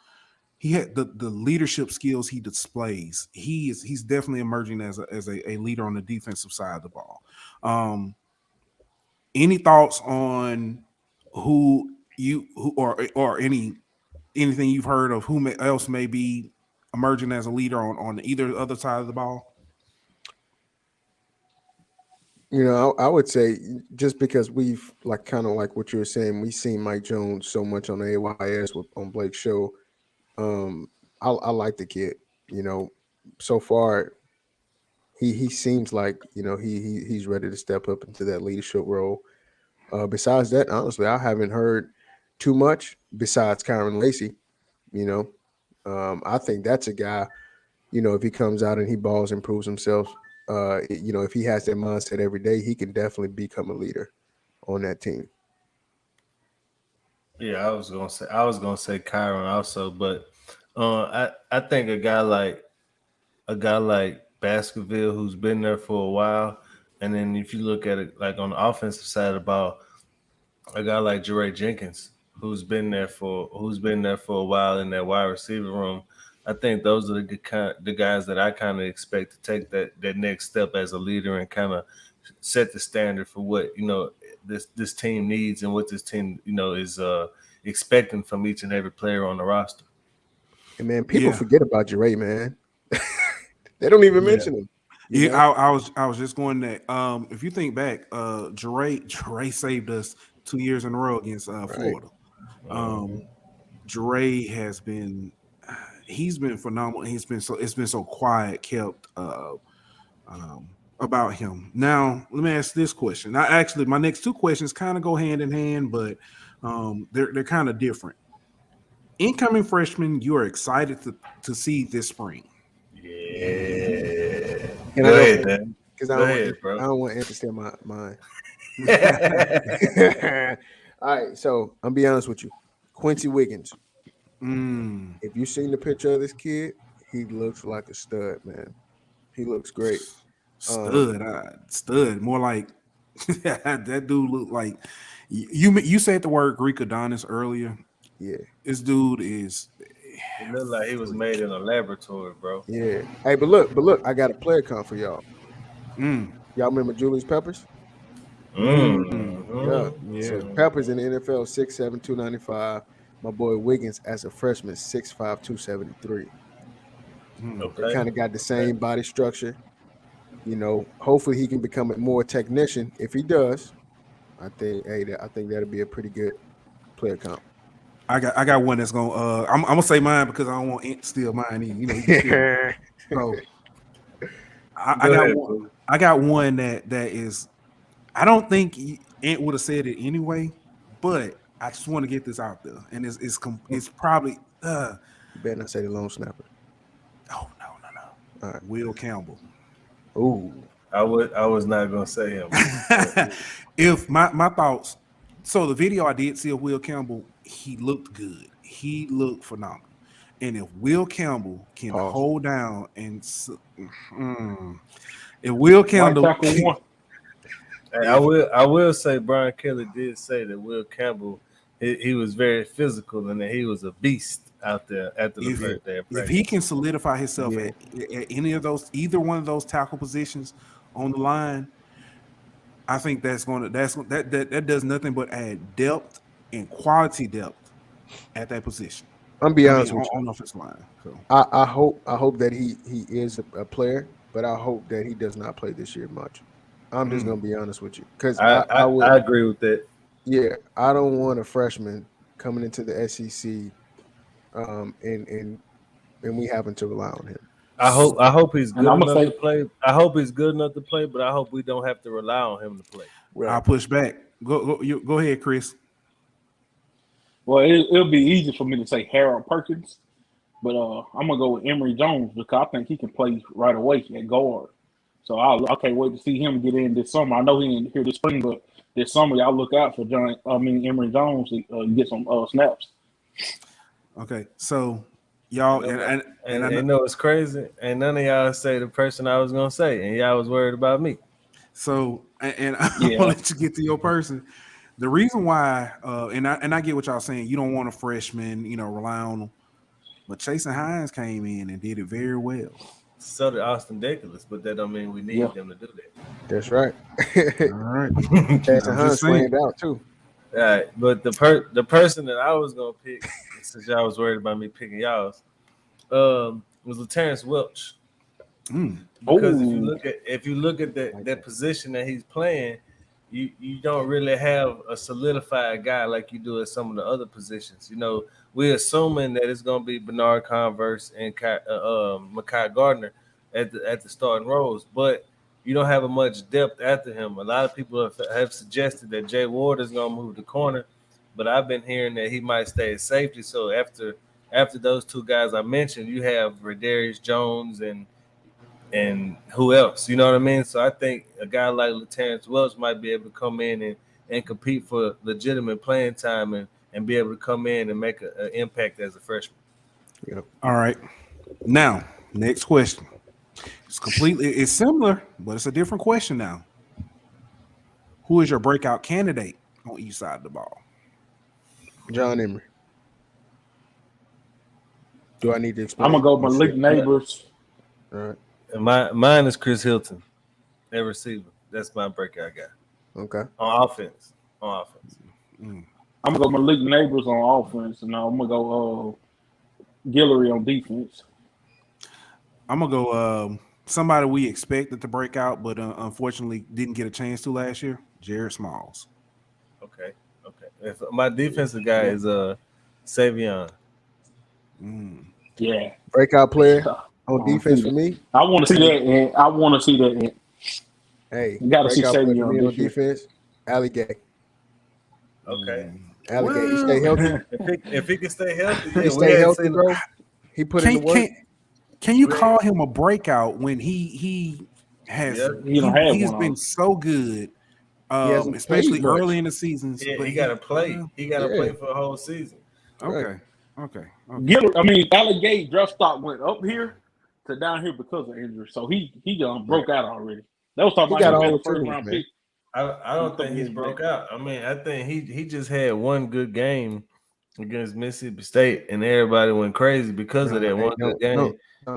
he had the leadership skills he displays. He's definitely emerging as a leader on the defensive side of the ball. Um, any thoughts on who or anything you've heard of else may be emerging as a leader on either other side of the ball? I would say just because we've like kind of like what you were saying, we've seen Mike Jones so much on the AYS on Blake's show. Um, I like the kid. You know, so far he seems like he's ready to step up into that leadership role. Besides that, honestly, I haven't heard too much besides Kyron Lacey. You know, I think that's a guy. If he comes out and he balls and proves himself, if he has that mindset every day, he can definitely become a leader on that team. Yeah, I was gonna say Kyron also, but I think a guy like Baskerville who's been there for a while, and then if you look at it like on the offensive side of the ball, a guy like Jeray Jenkins who's been there for a while in that wide receiver room. I think those are the guys that I kind of expect to take that next step as a leader and kind of set the standard for what this team needs and what this team is expecting from each and every player on the roster. And man, people Yeah, forget about Jeray, man. They don't even yeah. mention him. You Yeah, know? I was just going that. If you think back, Jare saved us 2 years in a row against Right. Florida. Jare has been he's been phenomenal. It's been so quiet kept about him. Now let me ask this question. Now, actually, my next two questions kind of go hand in hand, but they're kind of different. Incoming freshmen, you are excited to see this spring. Yeah. Can I Go go ahead, first? Dan. Because Go ahead, I bro. don't want to steal my mind. All right, so I'm be honest with you. Quincy Wiggins. Mm, If you've seen the picture of this kid, he looks like a stud, man. He looks great. stud, more like that dude look like you said the word Greek Adonis earlier. Yeah, This dude is It looked like he was made in a laboratory, bro. yeah. Hey, but look, I got a player comp for y'all. mm, Y'all remember Julius Peppers? Yeah. yeah. So Peppers in the NFL 6'7", 295. My boy Wiggins as a freshman 6'5", 273. They Okay. kind of got the same body structure. You know, hopefully he can become a more technician. If he does, I think that'll be a pretty good player comp. I got one that's gonna I'm gonna say mine because I don't want Ant to steal mine either. You know, he can steal mine. So I Go got ahead, one. bro. I got one that is. I don't think Ant would have said it anyway, but I just want to get this out there, and it's probably. You better not say the lone snapper. Oh no. All right. Will Campbell. Ooh. I was not gonna say him. If my thoughts, so the video I did see of Will Campbell, he looked good. He looked phenomenal. And if Will Campbell can Pause. hold down if Will Right Campbell, tackle one. Hey, I will say Brian Kelly did say that Will Campbell he was very physical and that he was a beast out there after the if first day of if he practice. can solidify himself Yeah. at any of those, either one of those tackle positions on the line, I think that does nothing but add depth and quality depth at that position. I'm be I mean, honest with you. on offensive line. So I hope that he is a player, but I hope that he does not play this year much. I'm just gonna be honest with you. Because I would I agree with that. yeah, I don't want a freshman coming into the SEC and we having to rely on him. I hope he's And good I'm gonna enough to say, play. I hope he's good enough to play, but I hope we don't have to rely on him to play. Right. I'll push back. Go ahead, Chris. well, it'll be easy for me to say Harold Perkins, but I'm gonna go with Emory Jones because I think he can play right away at guard. So I can't wait to see him get in this summer. I know he ain't here this spring, but this summer y'all look out for Emory Jones to get some snaps. Okay, so y'all And I you know, know it's crazy. And none of y'all say the person I was gonna say, and y'all was worried about me. so and I'm Yeah. gonna let you get to your person. The reason why, and I get what y'all saying. You don't want a freshman, rely on them. But Chasen Hines came in and did it very well. So did Austin Nicholas, but that don't mean we Yeah. need them to do That's right. All right, Jason I'm Hines just saying. flamed out too. that. All right, but the person that I was gonna pick, since y'all was worried about me picking y'all's, was Terrence Welch. Because Oh, if you look at that Like that that. position that he's playing, you don't really have a solidified guy like you do at some of the other positions. You know, we're assuming that it's going to be Bernard Converse and Mekhi Gardner at the starting roles, but you don't have a much depth after him. A lot of people have suggested that Jay Ward is going to move the corner, but I've been hearing that he might stay at safety. So after those two guys I mentioned, you have Redarius Jones and who else? You know what I mean? So I think a guy like Terrence Welch might be able to come in and compete for legitimate playing time and be able to come in and make an impact as a freshman. Yep. All right. Now, next question. It's similar, but it's a different question now. Who is your breakout candidate on each side of the ball? John Emery. Do I need to I'm explain? gonna go You Malik should. Neighbors. All right. And mine is Chris Hilton, at receiver. That's my breakout guy Okay. on offense. Mm. I'm gonna go Malik Neighbors on offense, and I'm gonna go Guillory on defense. I'm gonna go somebody we expected to break out, but unfortunately didn't get a chance to last year. Jared Smalls. Okay. If my defensive guy is Savion. Yeah. Breakout player I on want to defense see for that. me. I want to see that. And I want to see that. And Hey, you got to see breakout player for me Savion on this year. defense. Ali Gay. Okay. Ali Gay. He Well, stay healthy. If he can stay healthy, He yeah, we stay hadn't healthy, seen. bro. He put in the work. Can you Right. call him a breakout when he has Yeah. You don't have he has one been on. so good, He hasn't especially played much. early in the seasons. Yeah, But he got to play. He got to Yeah. play for a whole season. Right. Okay. Alligator draft stock went up here to down here because of injury. So he broke out already. They was talking He about got him being all a the first tools, round man. pick. I don't think he's broke out. I mean, I think he just had one good game against Mississippi State, and everybody went crazy because of that one good game.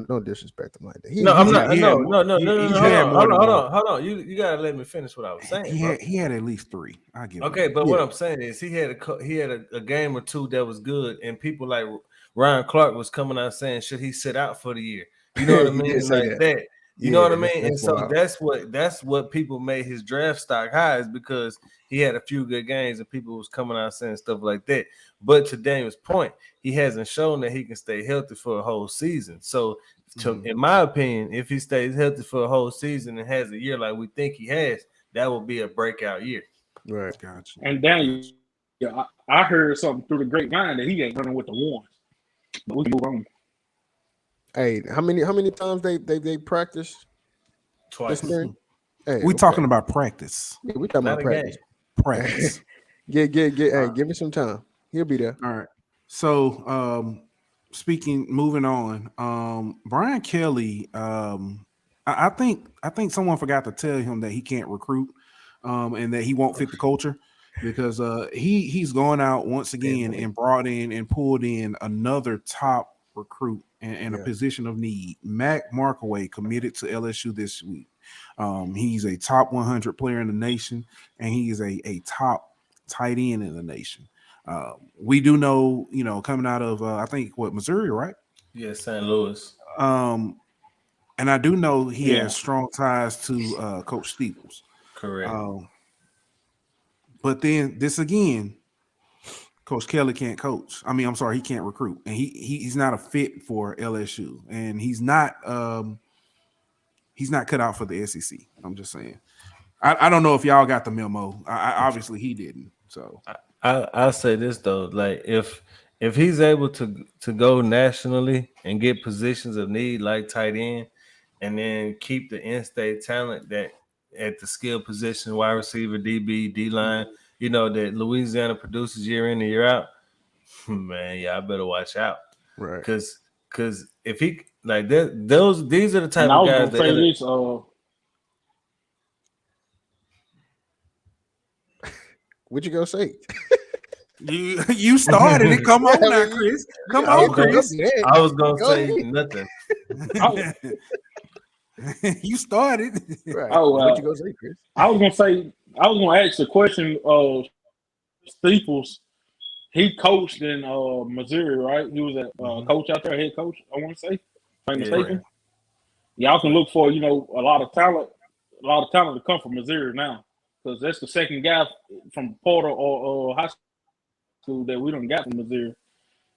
No disrespect him like that. No, I'm He's not. he had No. he's Hold had on, more than one. hold on. You gotta let me finish what I was saying, bro. He had at least 3. I give him Okay, that. but what I'm saying is he had a game or two that was good, and people like Ryan Clark was coming out saying, should he sit out for the year? You know what I He mean? did say Like that. that. You know what I mean? That's And so wild. that's what people made his draft stock high, is because he had a few good games and people was coming out saying stuff like that. But to Daniel's point, he hasn't shown that he can stay healthy for a whole season. So in my opinion, if he stays healthy for a whole season and has a year like we think he has, that will be a breakout year. Right. Gotcha. And Daniel, I heard something through the grapevine that he ain't running with the ones. But we can move on. Hey, how many times they practiced Twice. this spring? Hey, We talking about practice. Yeah, we talking Not about a practice. Practice. Hey, give me some time. He'll be there. All right. So moving on, Brian Kelly, I think someone forgot to tell him that he can't recruit, and that he won't fit the culture, because he's going out once again and brought in and pulled in another top recruit in a position of need. Matt Marcoway committed to LSU this week. He's a top 100 player in the nation, and he is a top tight end in the nation. We do know, coming out of I think Missouri, right? Yeah, St. Louis. And I do know he has strong ties to Coach Stevens. Correct. But then this again, Coach Kelly can't coach. I mean, I'm sorry, he can't recruit, and he's not a fit for LSU, and he's not cut out for the SEC. I'm just saying. I don't know if y'all got the memo. Obviously he didn't. So I'll say this though, like if he's able to go nationally and get positions of need like tight end, and then keep the in-state talent that at the skill position, wide receiver, DB, D-line, that Louisiana produces year in and year out, man, I better watch out. Right. Because if he like that, these are the type And I of was guys gonna say this. What you gonna say? You started it. Come on now, Chris. Come on, Chris. I was gonna say nothing. You started. Right. What you gonna say, Chris? I was gonna ask the question of Steeples. He coached in Missouri, right? He was a coach out there, head coach, I want to say. If I'm mistaken. Y'all can look for, a lot of talent to come from Missouri now. Because that's the second guy from Porter or high school that we don't got from Missouri.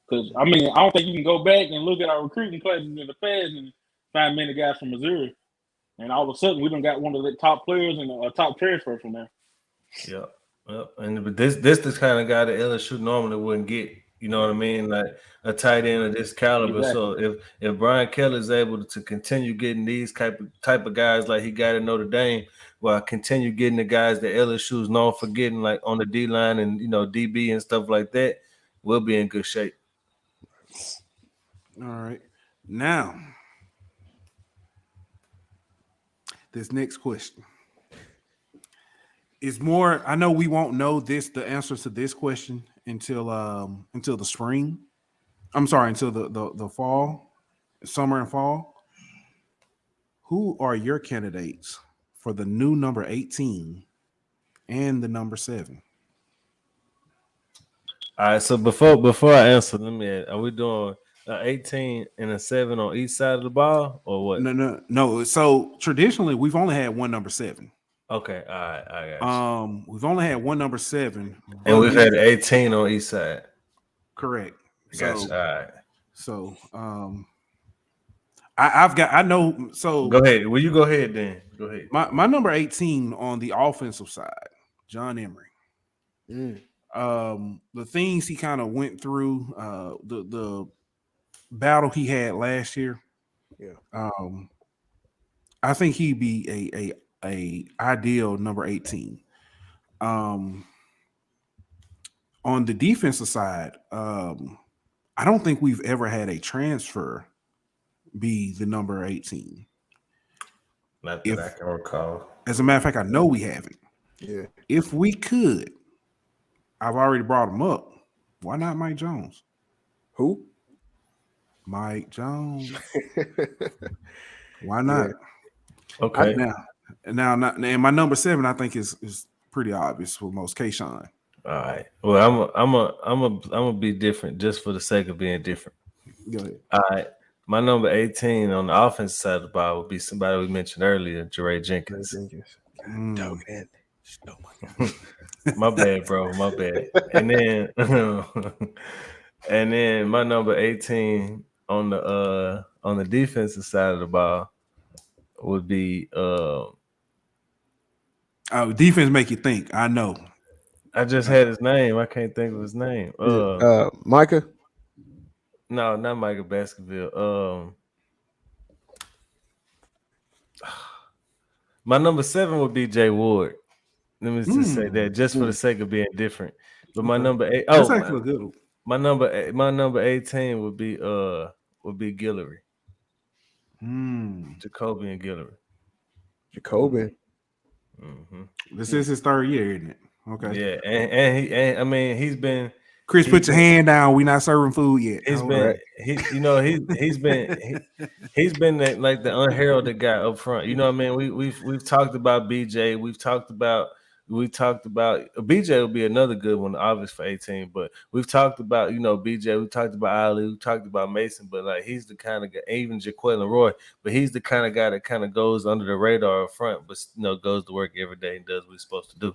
Because, I don't think you can go back and look at our recruiting classes in the past and find many guys from Missouri. And all of a sudden, we done got one of the top players and a top transfer from there. Yep. But this the kind of guy that LSU normally wouldn't get. You know what I mean? Like a tight end of this caliber. Exactly. So if Brian Kelly is able to continue getting these type of guys like he got at Notre Dame, while continue getting the guys that LSU is known for getting, like on the D line and DB and stuff like that, we'll be in good shape. All right. Now, this next question is more. I know we won't know the answers to this question until the spring. I'm sorry, until the fall, summer and fall. Who are your candidates for the new number 18 and the number 7? All right. So before I answer, let me ask, are 18 and a 7 on each side of the ball, or what? No. So traditionally, we've only had one number 7. Okay, all right, I got you. We've only had one number 7, And but we've had 18 on each side. correct. I got you. All right. So I know. So Go ahead. Will you go ahead then? Go ahead. my number 18 on the offensive side, John Emery. Mm. The things he kind of went through, the battle he had last year. Yeah. I think he'd be a ideal number 18. On the defensive side, I don't think we've ever had a transfer be the number 18. Not that I can recall. As a matter of fact, I know we haven't. Yeah. If we could, I've already brought him up. Why not Mike Jones? Who? Mike Jones. Why not? Yeah. Okay. Now, and my number 7, I think is pretty obvious for most. K-Shine. All right. Well, I'm a be different just for the sake of being different. Go ahead. All right. My number 18 on the offensive side of the ball would be somebody we mentioned earlier, Jeray Jenkins. Dog, man. Oh my God. My bad, bro. My bad. And then my number 18 on the defensive side of the ball would be Defense make you think. I know. I just had his name. I can't think of his name. Micah? No, not Michael Baskerville. My number 7 would be Jay Ward. Let me just say that just for the sake of being different. But my number 8, that's actually a good one. my number 18 would be Guillory. Jacoby and Guillory. Jacoby. Mm-hmm. This is his 3rd year, isn't it? Okay. Yeah, and I mean he's been. Chris, put your hand down. We're not serving food yet. He's been like the unheralded guy up front. You know what I mean? We've talked about BJ. We talked about BJ will be another good one, obviously for 18. But we've talked about BJ. We talked about Ali. We talked about Mason. But like he's the kind of guy, even Jaquelin Roy. But he's the kind of guy that kind of goes under the radar up front, but goes to work every day and does what he's supposed to do.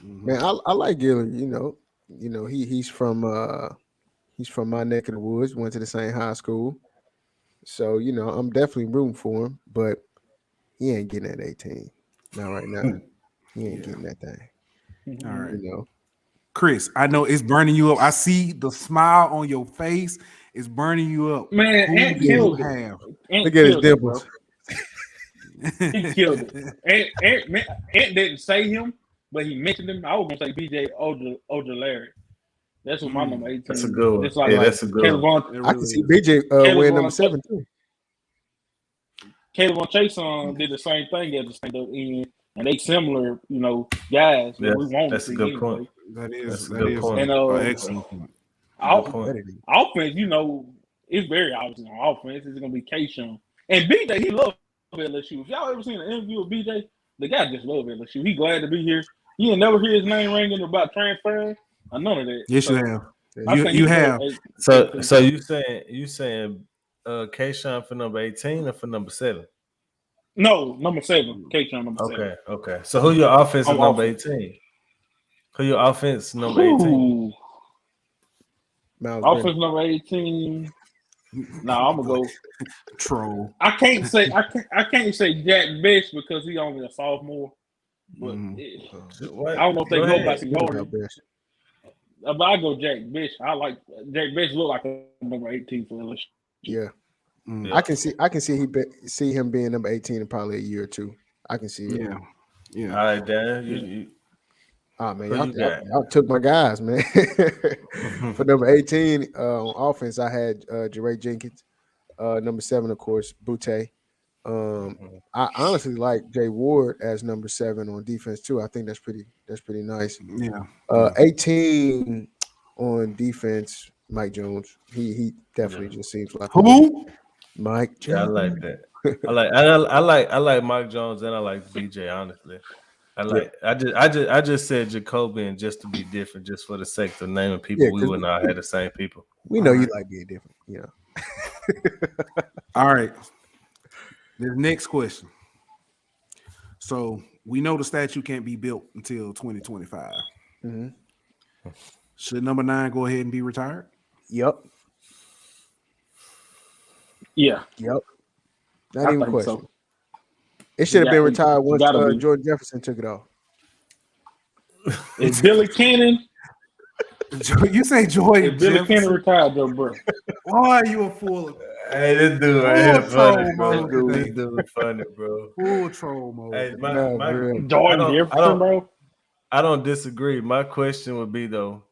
Man, I like Gillen. He's from my neck of the woods. Went to the same high school, so I'm definitely rooting for him. But he ain't getting that 18. Not right now. He ain't getting that thing. All right, Chris. I know it's burning you up. I see the smile on your face. It's burning you up. Man, Who Ant do killed you it. have? Look at his dimples. He killed it. Ant didn't say him, but he mentioned him. I was gonna say BJ Ojolari. That's what my number 18. That's a good one. Just like, That's a good one. I can see BJ wearing number 7 too. Caleb on Chase did the same thing at the stand-up end, and they similar, guys. Yeah, we want that's to a see good anyway. point. That is a good point. And excellent point. Offense, it's very obvious on offense. It's gonna be K-Shun and BJ. He loves LSU. If y'all ever seen an interview with BJ, the guy just loves LSU. He glad to be here. You ain't never hear his name ringing about transferring or none of that. Yes, so, you have. I think You have. So you saying K-Shun for number 18 or for number 7? No, number 7. K-Shun number 7. Okay. So who your offensive number 18? Who your offense number 18? Offense number 18. Nah, I'm gonna go troll. I can't say Jack Best because he's only a sophomore. But I don't know if they go by seniority. But I go Jack Best. I like Jack Best. Look like a number 18 for LSU. Yeah. I can see him being number 18 in probably a year or two. I can see it. Yeah. All right, Dan. Man, y'all took my guys, man. For number 18 on offense, I had Jeray Jenkins. Number 7, of course, Butte. I honestly like Jay Ward as number 7 on defense too. I think that's pretty nice. Yeah. 18 on defense, Mike Jones. He definitely just seems like who? Mike Jones. Yeah, I like that. I like Mike Jones and I like BJ. Honestly, I just said Jacobian just to be different, just for the sake of naming people. We would not have the same people. We know you like being different. All right. The next question. So we know the statue can't be built until 2025. Mhm. Should number 9 go ahead and be retired? Yep. Yeah, Not I even think question. so. It should have been retired once gotta be. Jordan Jefferson took it off. If Billy Cannon, You say Jordan if Billy Cannon Jefferson? retired, though, bro. Why are you a fool? Hey, this dude right Full here funny, troll bro. mode today. This dude funny, bro. Full troll mode. Hey, today. Nah, for real. Jordan Jefferson, bro. I don't disagree. My question would be though,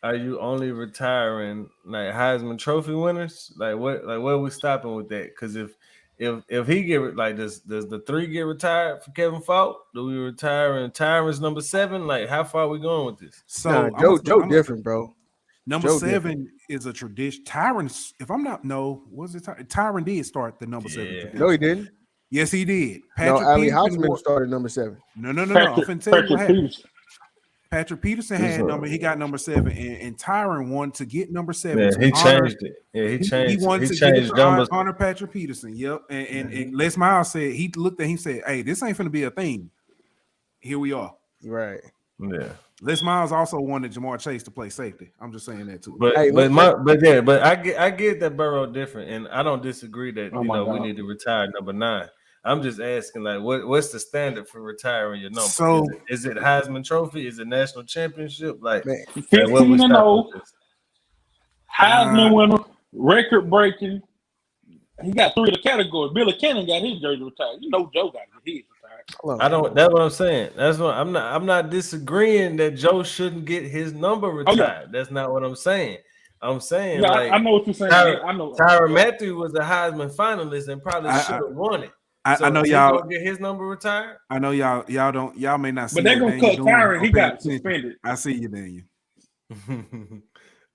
are you only retiring like Heisman Trophy winners? Like what? Like where are we stopping with that? Because if he get like does the 3 get retired for Kevin Faulk? Do we retire in Tyron's number 7? Like how far are we going with this? So Joe different, bro. Number Joe 7 is a tradition. Tyron, if I'm not was it Tyron did start the number 7 tradition. No, he didn't. Yes, he did. No, Ali Peterson Hosman started number 7. No. I'm finna tell you what happened. Peterson. Patrick Peterson had he got number 7, and Tyron wanted to get number 7. Yeah, to he honor, changed it. Yeah, he wanted to changed get numbers. honor Patrick Peterson. Yep. And Les Miles said he looked at him and said, "Hey, this ain't finna be a thing." Here we are. Right. Yeah. Les Miles also wanted Jamar Chase to play safety. I'm just saying that too. But Hey, but I get that Burrow different, and I don't disagree that we need to retire number 9. I'm just asking, like, what's the standard for retiring your number? So is it Heisman Trophy? Is it national championship? Like 15-0, Heisman winner, record breaking. He got 3 of the category. Billy Cannon got his jersey retired. You know Joe got his retired. I don't. That's what I'm saying. That's what I'm not disagreeing that Joe shouldn't get his number retired. yeah. That's not what I'm saying. I'm saying like, I know what you're saying. I know Tyrann Mathieu was a Heisman finalist and probably should have won it. I know y'all get his number retired. I know y'all may not see. But they're gonna cut Tyrann. He got suspended. I see you, Daniel.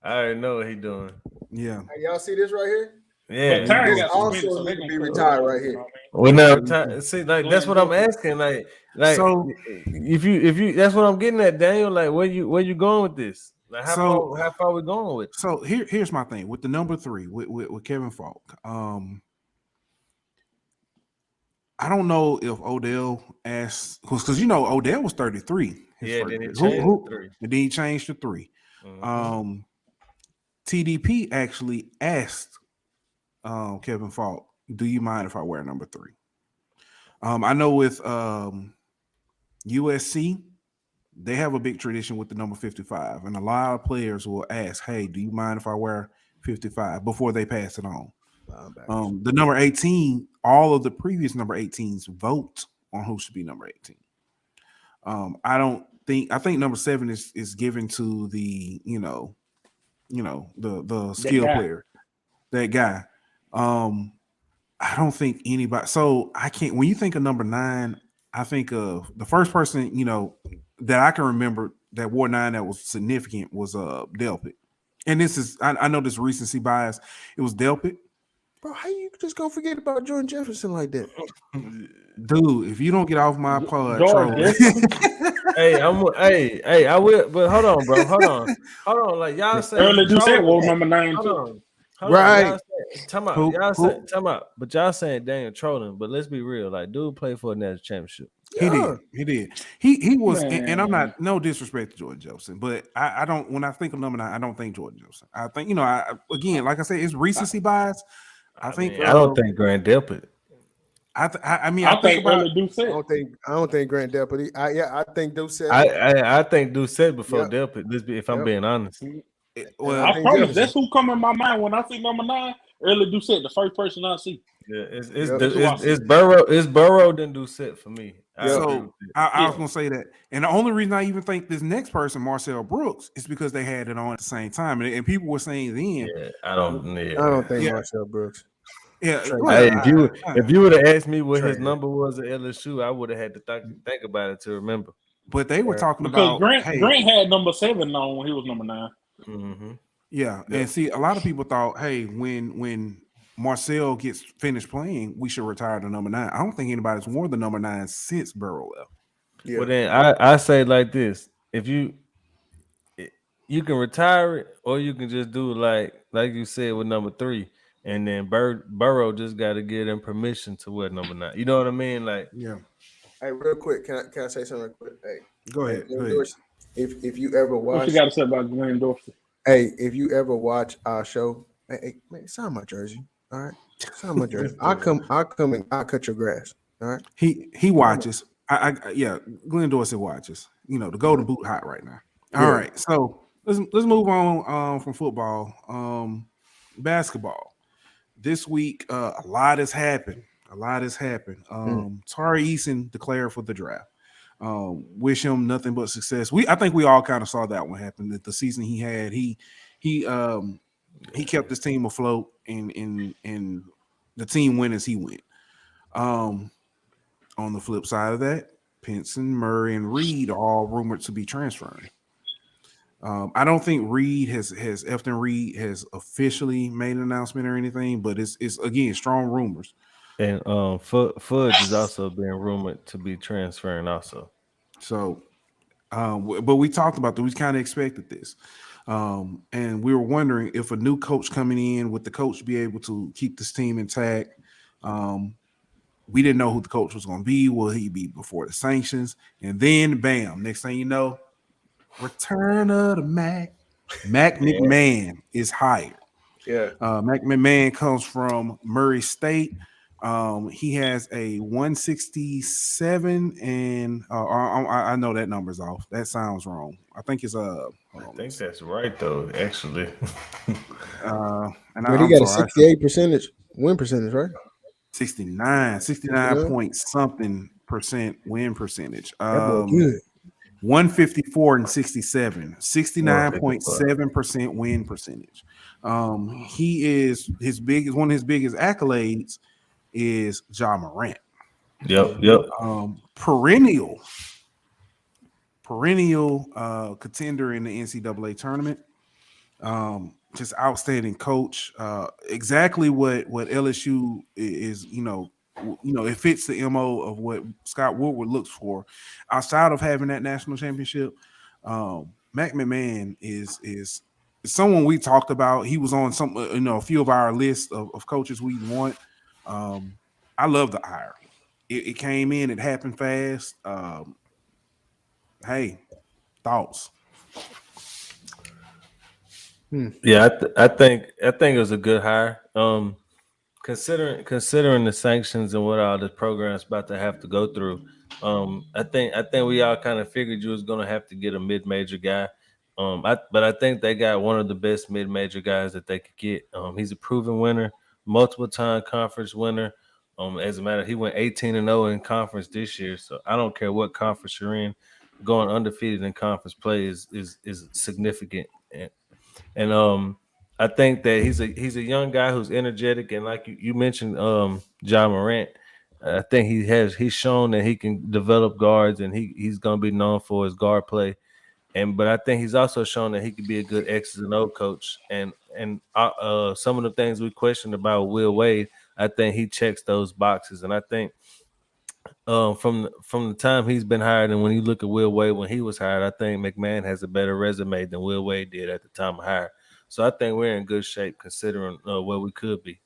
I already know what he's doing. Yeah. Hey, y'all see this right here? Yeah. This also need to be retired right here. Well, now see, like that's what I'm asking. Like so if you that's what I'm getting at, Daniel. Like where you going with this? Like how far are we going with? So here's my thing with the number 3 with Kevin Faulk. I don't know if Odell asked because Odell was 33. Yeah, then he changed to 3. And then he changed to 3. Mm-hmm. TDP actually asked Kevin Faulk, "Do you mind if I wear number 3?" I know with USC, they have a big tradition with the number 55, and a lot of players will ask, "Hey, do you mind if I wear 55?" before they pass it on. The number 18, all of the previous number 18s vote on who should be number 18. I think number 7 is given to the the skill player, that guy. I don't think anybody. So I can't. When you think of number 9, I think of the first person that I can remember that wore 9 that was significant was Delpit. And this is I know this recency bias. It was Delpit. Bro, how you just gonna forget about Jordan Jefferson like that? Dude, if you don't get off my pod, hey, I will, but hold on, bro. Hold on. Like y'all say early Doucette wore number 9 too. Right. Time out. But y'all saying Daniel trolling, but let's be real. Like, dude played for a national championship. Yeah. He did. He was, and I'm not no disrespect to Jordan Jefferson, but I don't. When I think of number 9, I don't think Jordan Jefferson. I think again, like I said, it's recency bias. I don't think Grant Delpit. I think early Doucette. I don't think Grant Delpit. I think Doucette. I think Doucette before Delpit. If I'm being honest. Well, I promise that's who come in my mind when I see number 9. Early Doucette, the first person I see. Yeah, it's Burrow. It's Burrow than Doucette for me. I was gonna say that, and the only reason I even think this next person, Marcel Brooks, is because they had it on at the same time, and people were saying then. Yeah, I don't think Marcel Brooks. Yeah, hey, if you would have asked me what his number was at LSU, I would have had to think about it to remember. But they were talking because about Grant had number 7 on when he was number 9. Mm-hmm. Yeah, and see, a lot of people thought, hey, when Marcel gets finished playing, we should retire the number 9. I don't think anybody's worn the number 9 since Burrow left. Yeah. Well, then I say like this: if you can retire it, or you can just do like you said with number 3. and then Burrow just got to give them permission to wear number 9. You know what I mean? Like, Yeah. Hey, real quick, can I say something real quick? Go Hey, ahead. Go Glenn ahead. Dorsey, if you ever What you watch, got to say about Glenn Dorsey? hey, if you ever watch our show, hey, man, sign my jersey. All right, sign my jersey. I'll come and I'll cut your grass. All right. He watches. Yeah, Glenn Dorsey watches. You know, the golden boot hot right now. All Yeah. right. So let's move on from football. Basketball. This week, a lot has happened. A lot has happened. Tari Eason declared for the draft. Wish him nothing but success. I think we all kind of saw that one happen. That the season he had, he kept his team afloat, and the team went as he went. On the flip side of that, Pinson, Murray, and Reed are all rumored to be transferring. I don't think Efton Reed has officially made an announcement or anything, but it's again strong rumors. and Fudge is also being rumored to be transferring also. So, but we talked about that. We kind of expected this, and we were wondering if a new coach coming in, would the coach be able to keep this team intact? We didn't know who the coach was going to be. Will he be before the sanctions? And then, bam! Next thing you know, return of the Mac. Mac McMahon is hired. Yeah. Mac McMahon comes from Murray State. He has a 167, and I know that number's off. That sounds wrong. I think it's hold I on, think that's right though, actually. and But he I'm got a sorry, 68% win percentage, right? 69 point something percent win percentage. That boy good. 154 and 67, 154. 69.7% win percentage. He is one of his biggest accolades is Ja Morant. Yep. Perennial contender in the NCAA tournament. Just outstanding coach. Exactly what LSU is, it fits the MO of what Scott Woodward looks for. Outside of having that national championship, Mac McMahon is someone we talked about. He was on a few of our lists of coaches we want. I love the hire. It came in, it happened fast. Hey, thoughts? Yeah, I think it was a good hire. Considering the sanctions and what all the program's about to have to go through, I think we all kind of figured you was gonna have to get a mid-major guy. But I think they got one of the best mid-major guys that they could get. He's a proven winner, multiple time conference winner. As a matter, he went 18-0 in conference this year. So I don't care what conference you're in, going undefeated in conference play is significant. And I think that he's a young guy who's energetic, and like you mentioned, John Morant. I think he's shown that he can develop guards, and he's going to be known for his guard play. But I think he's also shown that he could be a good X's and O coach. And some of the things we questioned about Will Wade, I think he checks those boxes. And I think from the time he's been hired, and when you look at Will Wade when he was hired, I think McMahon has a better resume than Will Wade did at the time of hire. So I think we're in good shape considering where we could be.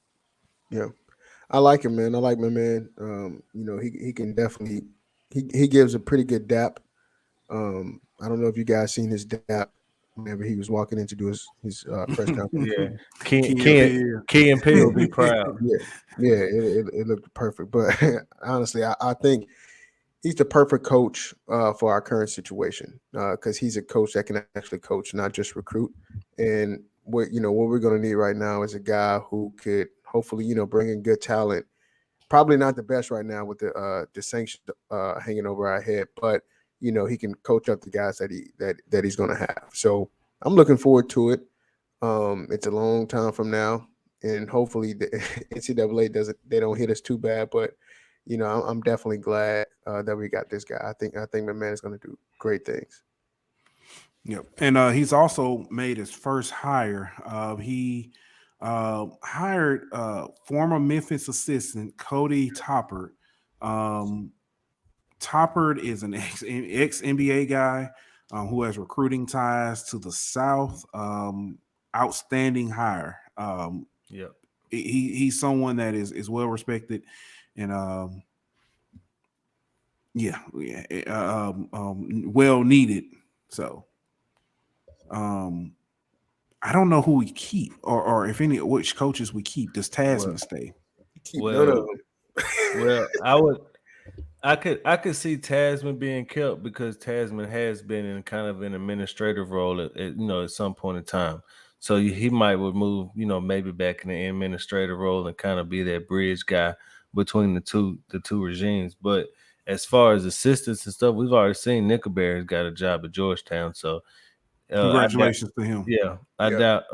Yeah. I like him, man. I like my man. He can definitely he gives a pretty good dap. I don't know if you guys seen his dap whenever he was walking in to do his press conference. Yeah, Key and P will be proud. Yeah, it looked perfect. But honestly, I think he's the perfect coach for our current situation because he's a coach that can actually coach, not just recruit. And what we're going to need right now is a guy who could hopefully bring in good talent. Probably not the best right now with the sanctions hanging over our head, but he can coach up the guys that he's going to have. So I'm looking forward to it. It's a long time from now, and hopefully the NCAA don't hit us too bad. But I'm definitely glad that we got this guy. I think my man is going to do great things. Yep, and he's also made his first hire. He hired former Memphis assistant Cody Topper. Topper is an ex NBA guy who has recruiting ties to the South. Outstanding hire. Yep. he's someone that is well respected, and well needed. So I don't know who we keep or if any which coaches we keep. Does Tasman stay? Keep none of Well, them. well, I could see Tasman being kept because Tasman has been in kind of an administrative role at some point in time. So he might would move, maybe back in the administrative role and kind of be that bridge guy between the two regimes. But as far as assistants and stuff, we've already seen Nickelberry's got a job at Georgetown. So I doubt, Congratulations to him. yeah, I Yep. doubt.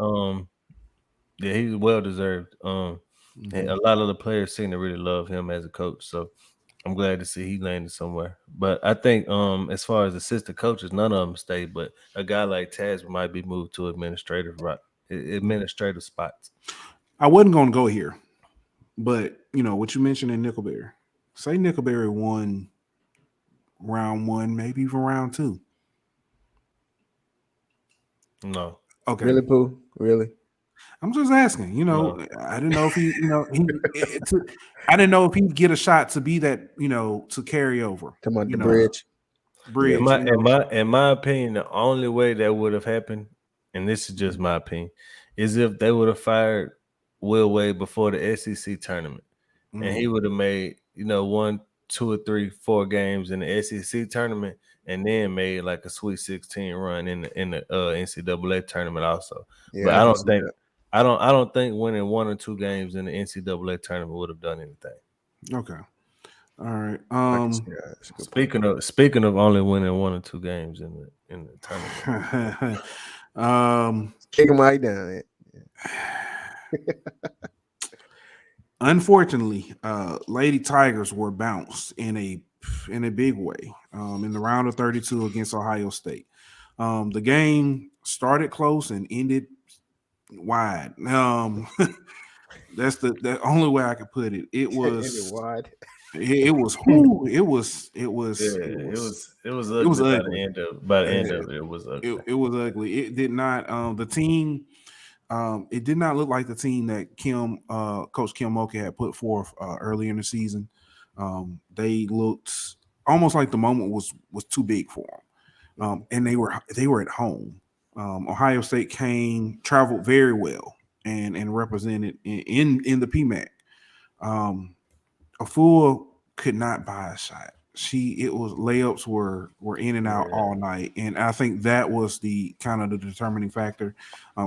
Yeah, he's well deserved. And a lot of the players seem to really love him as a coach. So I'm glad to see he landed somewhere. But I think as far as assistant coaches, none of them stay. But a guy like Taz might be moved to administrative spots. I wasn't going to go here, but what you mentioned in Nickelberry. Say Nickelberry won round 1, maybe even round 2. No. Okay. Really, Pooh? Really? I'm just asking. No. I didn't know if he, I didn't know if he'd get a shot to be that, to carry over. Talking about the bridge. Bridge. In my opinion, the only way that would have happened, and this is just my opinion, is if they would have fired Will Wade before the SEC tournament, and he would have made 1, 2 or 3, 4 games in the SEC tournament, and then made like a Sweet 16 run in the NCAA tournament also. Yeah, But I don't think winning 1 or 2 games in the NCAA tournament would have done anything. Okay. All right. Speaking of only winning 1 or 2 games in the tournament. Kick him right down. Unfortunately, Lady Tigers were bounced in a big way in the round of 32 against Ohio State. The game started close and ended wide. That's the only way I could put it. It was wide. It was ugly. By the end of it, it was ugly. It was ugly. It did not the team it did not look like the team that Coach Kim Mulkey had put forth early in the season. They looked almost like the moment was too big for them. And they were at home. Ohio State traveled very well and represented in the PMAC. Afua could not buy a shot. Layups were in and out all night, and I think that was the kind of the determining factor.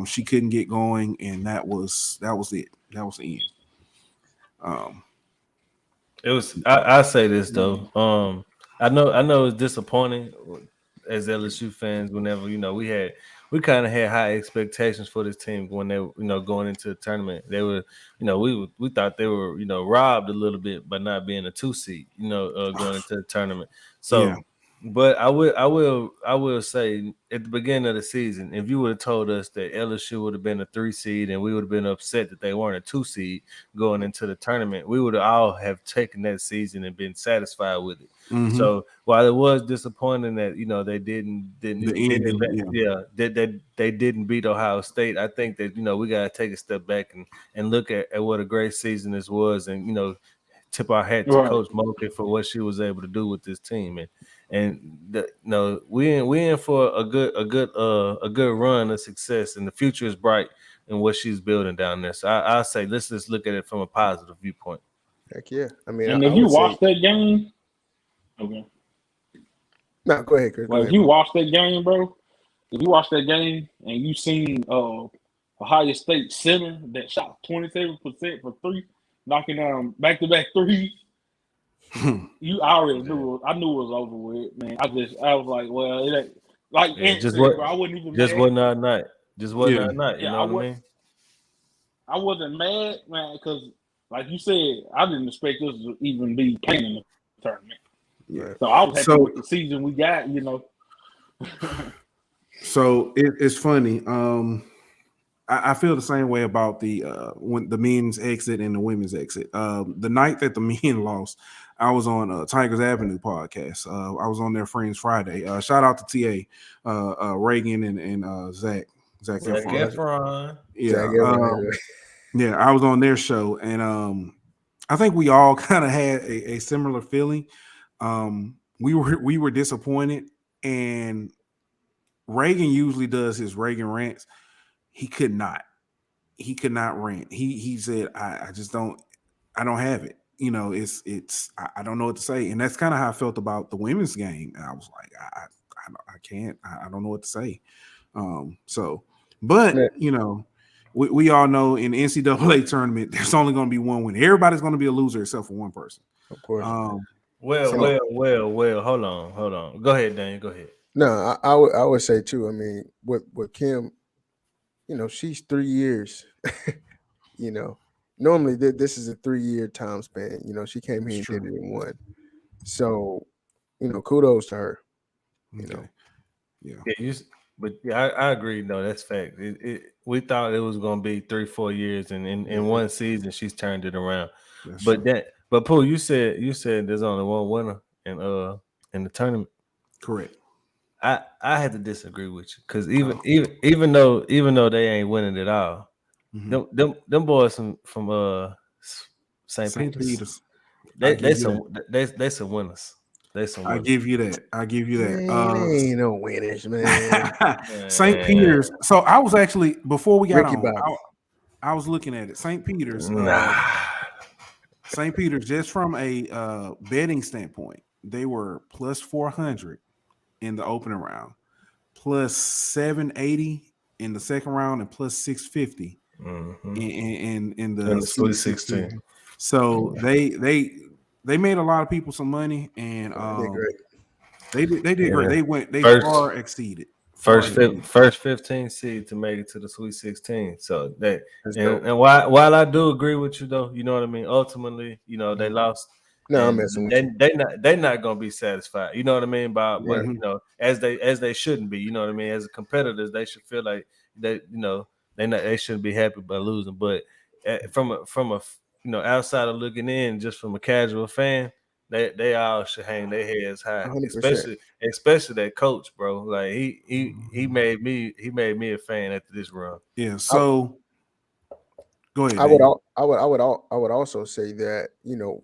She couldn't get going, and that was it. That was the end. It was. I say this though. I know it's disappointing as LSU fans. Whenever we kind of had high expectations for this team when they going into the tournament. They were we thought they were robbed a little bit by not being a 2 seed. Going into the tournament. So. Yeah. But I will say at the beginning of the season, if you would have told us that LSU would have been a 3 seed and we would have been upset that they weren't a 2 seed going into the tournament, we would all have taken that season and been satisfied with it. Mm-hmm. So while it was disappointing that they they didn't beat Ohio State, I think that we got to take a step back and look at what a great season this was, and tip our hat to Coach Mulkey for what she was able to do with this team, we in for a good run of success, and the future is bright in what she's building down there. So I say let's just look at it from a positive viewpoint. Heck yeah! I mean, and if you watch that game, okay. No, go ahead, Chris. If you watch that game, bro, if you watch that game and you seen Ohio State center that shot 27% for 3. Knocking down back-to-back 3s, I already knew. I knew it was over with, man. I was like, well, it ain't like I wouldn't even. Just wasn't our night. Just wasn't our night. You know what I mean? I wasn't mad, man, because like you said, I didn't expect us to even be playing in the tournament. Yeah. So I was happy with the season we got. So it's funny. I feel the same way about when the men's exit and the women's exit. The night that the men lost, I was on Tigers Avenue podcast. I was on their Friends Friday. Shout out to TA, Reagan and Zach Efron. Efron. Yeah. Yeah, I was on their show, and I think we all kind of had a similar feeling. We were disappointed, and Reagan usually does his Reagan rants. He could not. He could not rant. He said, I just don't. I don't have it. You know, I don't know what to say, and that's kind of how I felt about the women's game. And I was like, I can't. I don't know what to say. So, but Yeah, you know, we all know in the NCAA tournament, there's only going to be one winner. Everybody's going to be a loser except for one person. of course. Well, So Hold on. Go ahead, Daniel. Go ahead. no, I would say too. I mean, with Kim, she's 3 years. you know, Normally this is a 3-year time span. She came It's here and did true. it in one. So, kudos to her. Okay. Yeah. Yeah, but yeah, I agree. No, that's fact. We thought it was going to be 3-4 years, and in one season she's turned it around. That's But true. Pooh, you said there's only one winner in the tournament. Correct. I had to disagree with you because Oh. even though they ain't winning it all, Mhm. them boys from St. St. Peters, Peter's. I they give you some that. they some winners. They some I winners. give you that. I give you that. Man, they ain't no winners, man. St. Man, Peter's. So I was actually before we got Ricky on, Bobby. I was looking at it. St. Peter's. nah. St. Peter's, just from a betting standpoint, they were plus 400 in the opening round, plus 780 in the second round, and plus 650 Mm-hmm. in In the the Sweet Sweet 16. 16. So they made a lot of people some money, and I did great. they did great. Yeah. They First far exceeded. first 15 seed to make it to the Sweet 16. So that That's dope. and while I do agree with you though, you know what I mean. Ultimately, they Mhm. lost, No, I'm and messing with you. they not gonna be satisfied. You know what I mean. But Mhm. as they shouldn't be. You know what I mean. As competitors, they should feel like they shouldn't be happy by losing. But from a outside of looking in, just from a casual fan. They all should hang their heads high, 100%. especially that coach, bro. Like he made me a fan after this run. Yeah. I, So go ahead, I would Daniel. I would also say that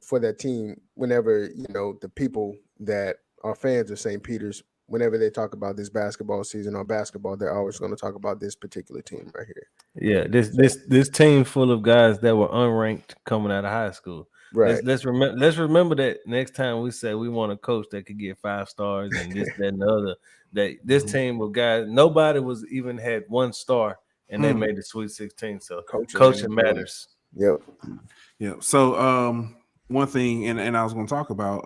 for that team, whenever the people that are fans of St. Peter's, whenever they talk about this basketball season or basketball, they're always going to talk about this particular team right here. Yeah, this So, this this team full of guys that were unranked coming out of high school. right. Let's remember that next time we say we want a coach that could get 5 stars and this, that, and the other. That this Mhm. team of guys, nobody was even had 1 star and they Hmm. made the Sweet 16. So Coaching coaching matters. matters. Yep. Yeah. So one thing, and I was going to talk about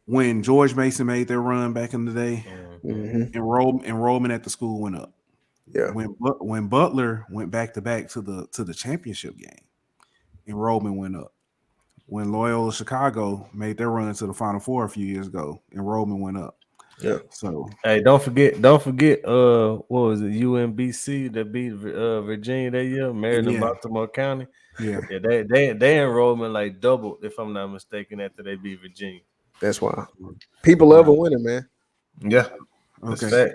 when George Mason made their run back in the day, Mhm. enrollment at the school went up. Yeah. When Butler went back to back to the championship game, enrollment went up. When Loyola Chicago made their run to the Final Four a few years ago, enrollment went up. Yeah. So Hey, don't forget. What was it? UMBC that beat Virginia that year, Maryland, yeah, Baltimore County. yeah. Yeah, they enrollment like doubled, if I'm not mistaken, after they beat Virginia. That's why people love a Wow. winner, man. Yeah, that's Okay. fact.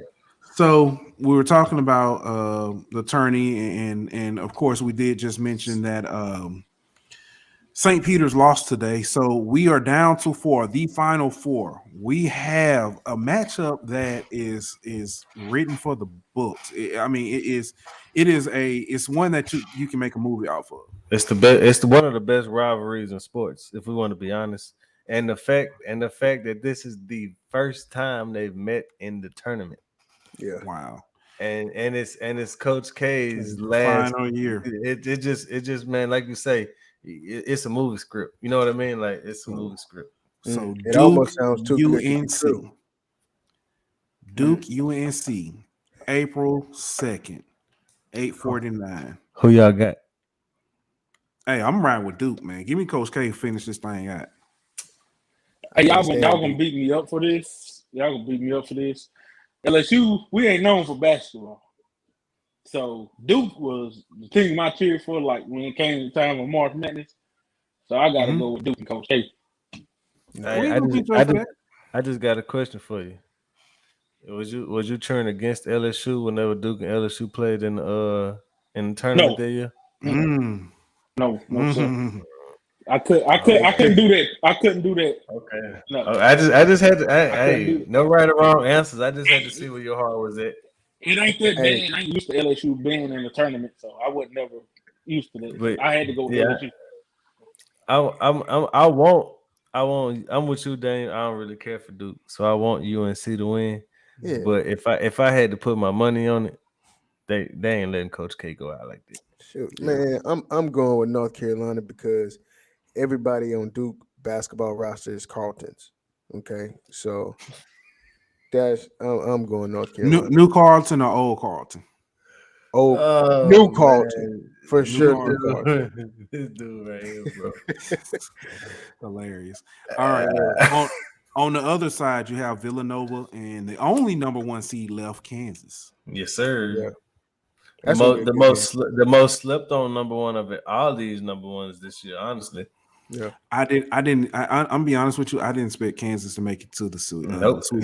So we were talking about the tourney, and of course we did just mention that St. Peter's lost today, so we are down to the final four. We have a matchup that is written for the books. I mean, it's one that you can make a movie off of. It's the best. It's one of the best rivalries in sports, if we want to be honest. And the fact that this is the first time they've met in the tournament, Yeah. Wow, and it's Coach K's the last. final year. It just man, like you say, it's a movie script. You know what I mean? Like it's a movie script. So It Duke almost sounds too good to be true. UNC, Duke UNC, April 2nd, 8:49. Who y'all got? Hey, I'm riding with Duke, man. Give me Coach K to finish this thing out. Hey, I y'all can't gonna, stand y'all gonna Duke. beat me up for this? Y'all gonna beat me up for this? LSU, we ain't known for basketball. So Duke was the team I cheered for, like when it came to time of March Madness. So I gotta go with Duke and Coach K. We Hey, ain't gonna beat you up for that. I just got a question for you. Was you cheering against LSU whenever Duke and LSU played in the in the tournament No. that year? Mm. No, sir. Mm. I couldn't do that. I couldn't do that. Okay. No. I just had to. I couldn't do Hey, no right or wrong answers. I just had to see where your heart was at. It ain't that Hey. bad. I ain't used to LSU being in the tournament, so I was never used to that. But I had to go with yeah, LSU. I won't. I'm with you, Dane. I don't really care for Duke, so I want UNC to win. Yeah. But if I had to put my money on it, they ain't letting Coach K go out like that. Shoot, man, I'm going with North Carolina because everybody on Duke basketball roster is Carltons. Okay, so I'm going North Carolina. New Carlton or old Carlton? Oh, New Carlton for sure. New Carlton. This dude right here, bro. Hilarious. All right. On the other side, you have Villanova and the only number 1 seed left, Kansas. Yes, sir. Yeah. The most slept on number 1 of it. All these number 1s this year, honestly. Yeah. I'm be honest with you. I didn't expect Kansas to make it to the Sweet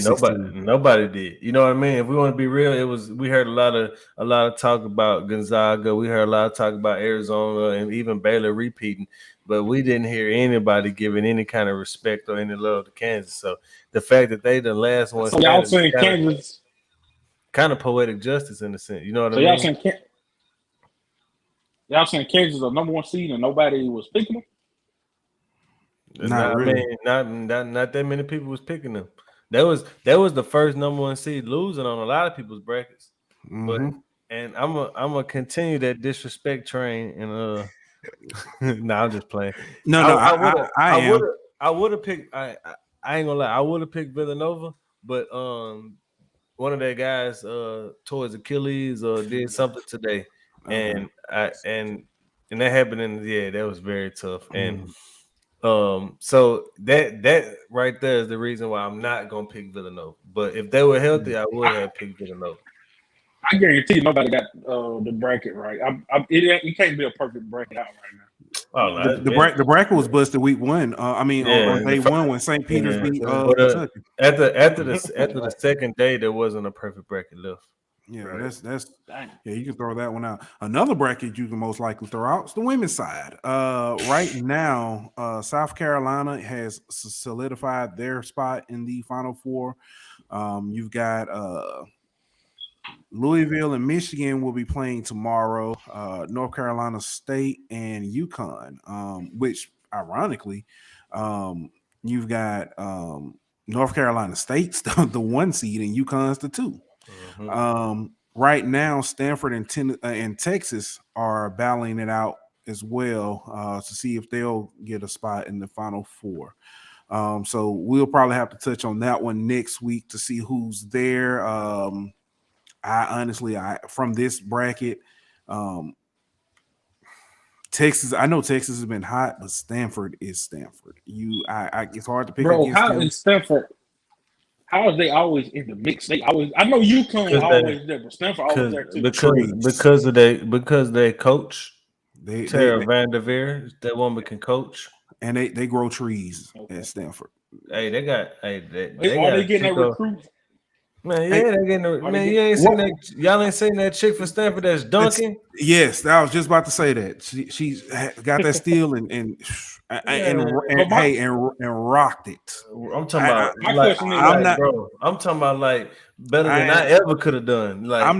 16. Nobody did. You know what I mean? If we want to be real, we heard a lot of talk about Gonzaga. We heard a lot of talk about Arizona and even Baylor repeating, but we didn't hear anybody giving any kind of respect or any love to Kansas. So the fact that they the last one, So y'all saying Kansas, kind of poetic justice in a sense. You know what I so mean? y'all saying Kansas is a number 1 seed and nobody was picking them? Not really. I mean, not that many people was picking them. That was the first number 1 seed losing on a lot of people's brackets. Mm-hmm. And I'm gonna continue that disrespect train and no, I'm just playing. I would have picked. I ain't gonna lie. I would have picked Villanova, but one of their guys towards Achilles did something today, and that happened. That was very tough. And so that right there is the reason why I'm not gonna pick Villanova. But if they were healthy, I would have picked Villanova. I guarantee you nobody got the bracket right. You can't be a perfect bracket out right now. Oh, the bracket was busted week 1. On day 1 when St. Peter's beat Kentucky. After the second day, there wasn't a perfect bracket left. Yeah, right. that's you can throw that one out. Another bracket you can most likely throw out is the women's side. Right now, South Carolina has solidified their spot in the Final Four. You've got Louisville and Michigan will be playing tomorrow. North Carolina State and UConn, which ironically, you've got North Carolina State's the 1 seed and UConn's the 2. Mm-hmm. Right now, Stanford and Texas are battling it out as well to see if they'll get a spot in the Final Four. So we'll probably have to touch on that one next week to see who's there. I from this bracket, Texas. I know Texas has been hot, but Stanford is Stanford. It's hard to pick against how them. is Stanford? How is they always in the mix? I know UConn always there, but Stanford always there too. Because they coach. Tara Vanderveer, that woman can coach, and they grow trees at Stanford. Hey, they got. Hey, are they getting a recruit? Man, yeah, they're getting. You ain't seen that. Y'all ain't seen that chick for Stanford that's dunking. Yes, I was just about to say that. She's got that steal and rocked it. I'm talking about. I'm talking about like better than I ever could have done. Like I'm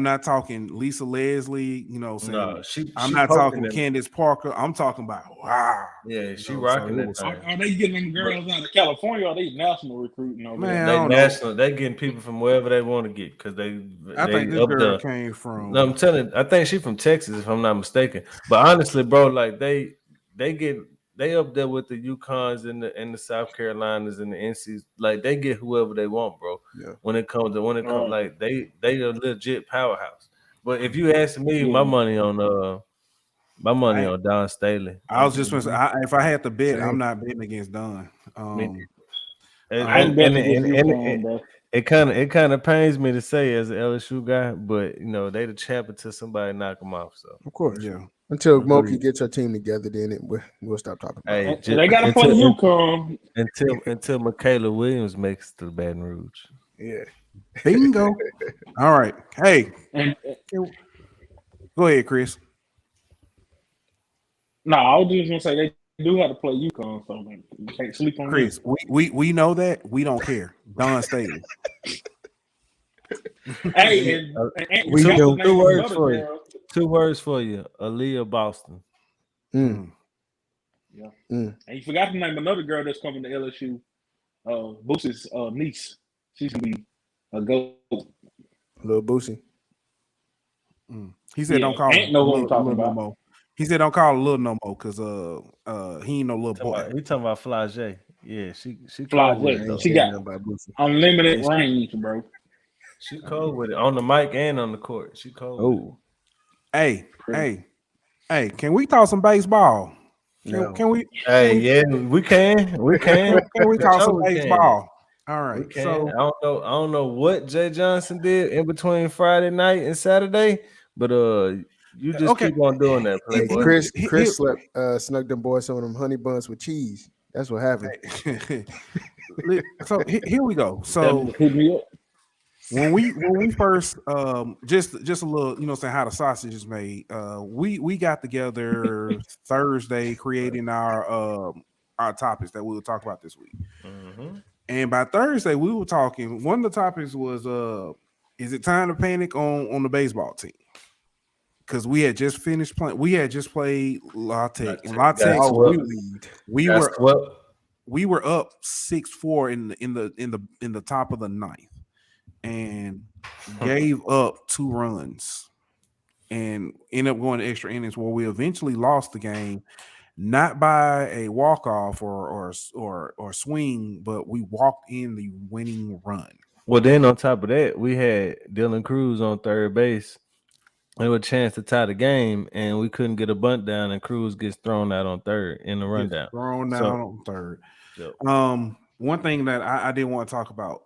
not talking Lisa Leslie. You know, saying I'm not talking Candace Parker. I'm talking about wow. Yeah, she rocking it. Are they getting them girls out of California? Or are they national recruiting? They national. They getting people from wherever they want to get because I think this girl came from. No, I'm telling you, I think she's from Texas if I'm not mistaken. But honestly, bro, like they up there with the UConns and the South Carolinas and the NCs. Like they get whoever they want, bro. Yeah. When it comes like they a legit powerhouse. But if you ask me, my money on Don Staley. I was just going to say, if I had to bet, I'm not betting against Don. It kind of pains me to say as an LSU guy, but you know they the champ until somebody knock them off. So of course, yeah. Until Moki gets her team together, then we'll stop talking about it. They got to play UConn until Michaela Williams makes it to Baton Rouge. Yeah, bingo. All right, hey. Go ahead, Chris. No, I was just gonna say they do have to play UConn, so man, you can't sleep on them. Chris, we know that. We don't care. Don Staley. Hey, and We forgot to don't. Two name words another for you. girl. 2 words for you. Aaliyah Boston. Mm, Yeah, mm. and you forgot to name another girl that's coming to LSU. Boosie's niece. She's gonna be a goat. Little Boosie. He said, Yeah, "Don't call Ant him know who I'm little talking no about. more." He said, "Don't call him little no more, cause he ain't no little boy." He talking about Flage. Yeah, she Fly cold with I it J. ain't though. She saying got nothing about Boosie. unlimited Yeah, range, bro. she cold with it on the mic and on the court. She cold with it. Oh Hey, hey, can we talk some baseball? Can no. can we can Hey, we yeah, we can. We can. can we For talk some sure we can. baseball? All We right, can. so I don't know what Jay Johnson did in between Friday night and Saturday, but you just okay, keep on doing that, Hey, Playboy. Chris slept snuck them boys some of them honey buns with cheese. That's what happened. so here we go. That So hit me up. when we first just a little, saying how the sausage is made. We got together Thursday creating our topics that we will talk about this week. Mm-hmm. And by Thursday we were talking. One of the topics was is it time to panic on the baseball team? Because we had just finished playing. We had just played La Tech, and La Got Tech Our swept. lead. we Got were swept. we were up 6-4 in the top of the ninth, and gave up 2 runs and ended up going to extra innings where we eventually lost the game, not by a walk off or swing, but we walked in the winning run. Well, then on top of that, we had Dylan Cruz on third base. There was a chance to tie the game, and we couldn't get a bunt down, and Cruz gets thrown out on third in the Gets rundown. thrown So, down on third. yep. One thing that I did want to talk about,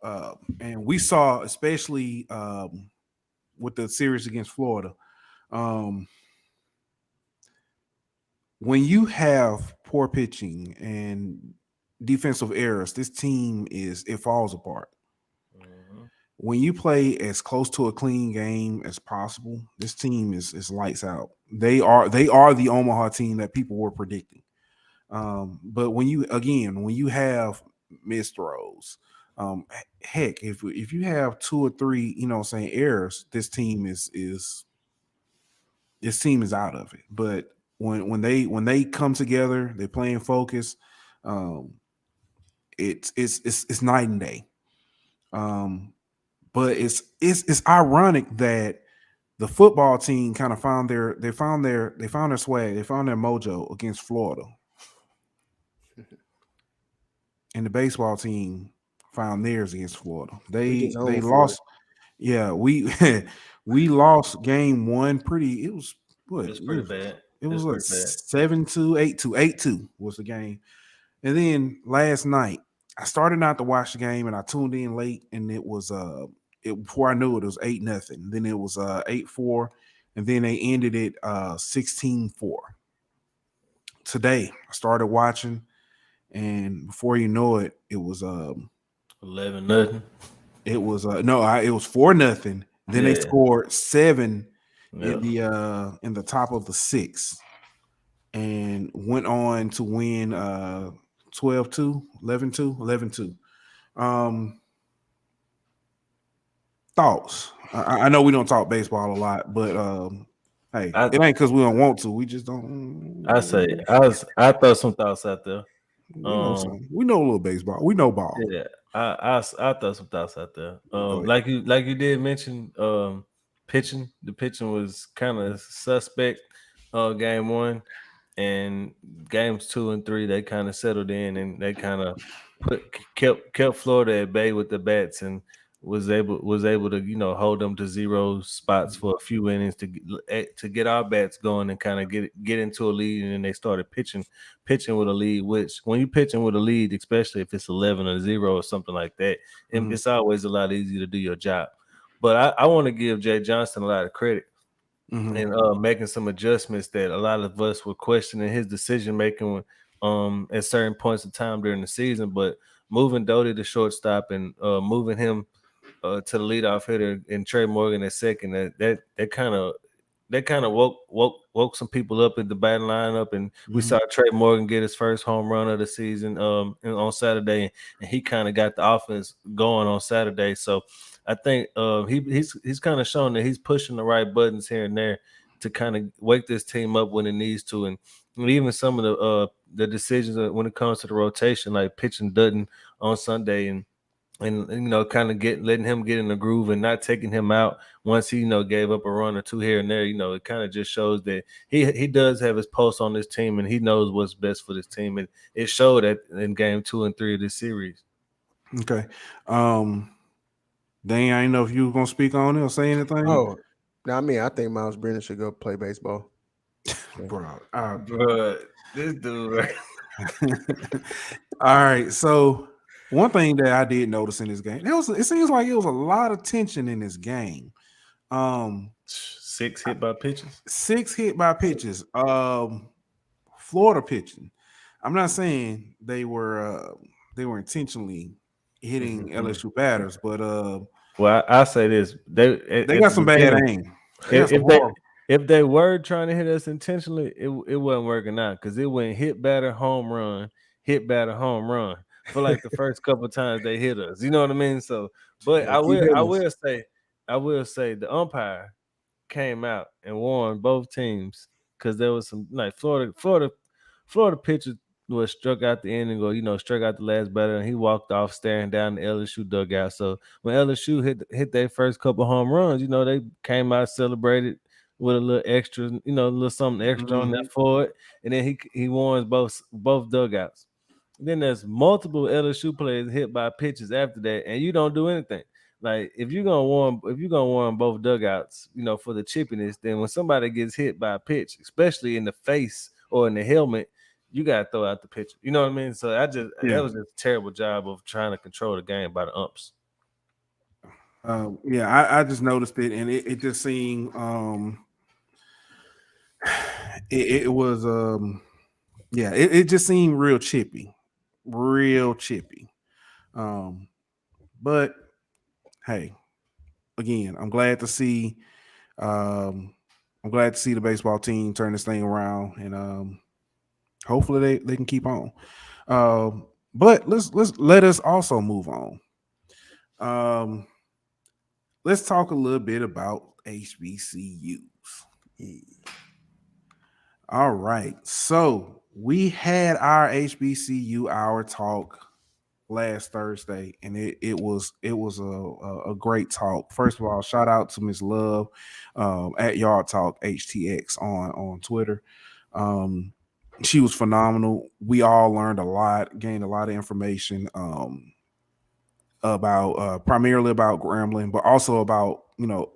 and we saw especially with the series against Florida, um, when you have poor pitching and defensive errors, this team it falls apart. Mhm. When you play as close to a clean game as possible, this team is lights out. They are the Omaha team that people were predicting. But when you have missed throws, heck, if you have 2 or 3, saying errors, this team is out of it. But when they come together, they're playing focus. Um, it's night and day. Um, but it's ironic that the football team kind of found their swag, they found their mojo against Florida, and the baseball team found theirs against Florida. We They just they home for it. lost. Yeah, we we lost game one. Pretty. It was what It's pretty bad. it It's was like pretty bad. 7-2, 8-2, 8-2 was the game. And then last night, I started not to watch the game, and I tuned in late, and it was before I knew it was 8-0. Then it was 8-4, and then they ended it 16-4. Today, I started watching, and before you know it, it was 11-0. it was no, it was 4-0. Then they Yeah. scored 7 Yeah. in the top of the 6th, and went on to win 12-2, 11-2, 11-2. Thoughts? I know we don't talk baseball a lot, but hey, I it ain't because we don't want to. We just don't. I say I throw some thoughts out there. We know something. We know a little baseball. We know ball. Yeah, I throw some thoughts out there. Go ahead. Like you did mention, pitching. The pitching was kind of suspect. Game one, and games 2 and 3 they kind of settled in, and they kind of kept Florida at bay with the bats, and was able to hold them to 0 spots for a few innings to get our bats going and kind of get into a lead, and then they started pitching with a lead. Which when you pitching with a lead, especially if it's 11-0 or something like that, it's always a lot easier to do your job. But I want to give Jay Johnson a lot of credit and making some adjustments that a lot of us were questioning his decision making at certain points of time during the season. But moving Doty to shortstop and moving him to the leadoff hitter and Trey Morgan at second, that kind of woke some people up in the batting lineup, and we Mhm. saw Trey Morgan get his first home run of the season on Saturday, and he kind of got the offense going on Saturday. So I think he's kind of shown that he's pushing the right buttons here and there to kind of wake this team up when it needs to, and even some of the decisions when it comes to the rotation, like pitching Dutton on Sunday, and kind of letting him get in the groove and not taking him out once he gave up a run or two here and there. It kind of just shows that he does have his pulse on this team, and he knows what's best for this team, and it showed that in game 2 and 3 of this series. Okay. Dang, I didn't know if you were gonna speak on it or say anything. Oh, now I mean, I think Miles Brennan should go play baseball. Bro. Bro, this dude, right? All right. So one thing that I did notice in this game, it seems like it was a lot of tension in this game. 6 hit by pitches. 6 hit by pitches. Florida pitching. I'm not saying they were intentionally hitting LSU batters, but Well, I say this: they got some bad aim. They got some if they horrible. if they were trying to hit us intentionally, it wasn't working out because it went hit batter home run, hit batter home run for like the first couple times they hit us. You know what I mean? So, but Yeah, keep hitting us. I will say the umpire came out and warned both teams because there was some like Florida pitcher was struck out the inning or struck out the last batter, and he walked off staring down the LSU dugout. So when LSU hit their first couple home runs, they came out celebrated with a little extra, a little something extra on that Mhm. for it, and then he warns both dugouts. Then there's multiple LSU players hit by pitches after that, and you don't do anything. Like if you're gonna warn both dugouts, for the chippiness, then when somebody gets hit by a pitch, especially in the face or in the helmet, you gotta throw out the pitcher. You know what I mean? So that Yeah. was just a terrible job of trying to control the game by the umps. Yeah, I just noticed it, and it just seemed it was yeah, it just seemed real chippy. Um, but hey, again, um I'm glad to see the baseball team turn this thing around, and hopefully they can keep on. But let us also move on. Um, let's talk a little bit about HBCUs. All right. So we had our HBCU hour talk last Thursday, and it was a great talk. First of all, shout out to Miss Love at Yard Talk HTX on Twitter. Um, she was phenomenal. We all learned a lot, gained a lot of information about primarily about Grambling, but also about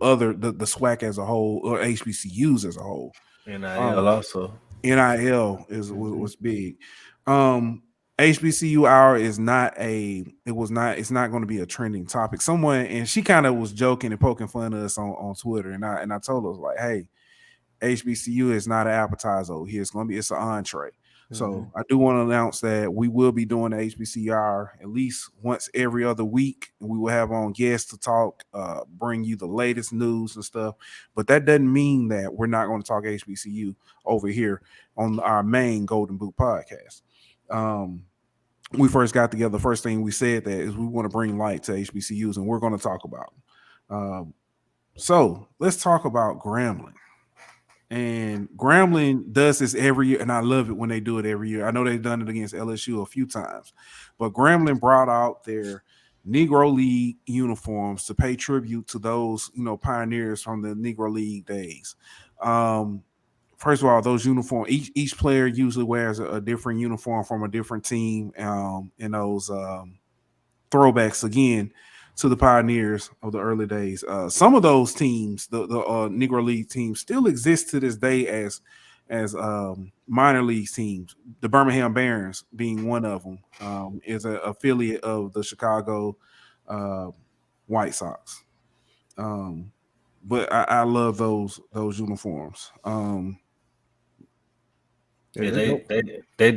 other the SWAC as a whole or HBCUs as a whole. NIL Um, also. NIL was big. HBCU hour is not it's not going to be a trending topic. Someone, and she kind of was joking and poking fun at us on Twitter, and I told her, like, hey, HBCU is not an appetizer over here. It's an entree. So I do want to announce that we will be doing the HBCU at least once every other week, and we will have on guests to talk, bring you the latest news and stuff. But that doesn't mean that we're not going to talk HBCU over here on our main Golden Boot podcast. We first got together. The first thing we said that is we want to bring light to HBCUs, and we're going to talk about them. So let's talk about Grambling. And Grambling does this every year, and I love it when they do it every year. I know they've done it against LSU a few times, but Grambling brought out their Negro League uniforms to pay tribute to those pioneers from the Negro League days. Um, First of all, those uniforms, each player usually wears a different uniform from a different team. In those throwbacks again to the pioneers of the early days. Some of those teams, the Negro League teams, still exist to this day as minor league teams. The Birmingham Barons being one of them, is an affiliate of the Chicago uh, White Sox. Um, but I love those uniforms. Yeah, Nope. they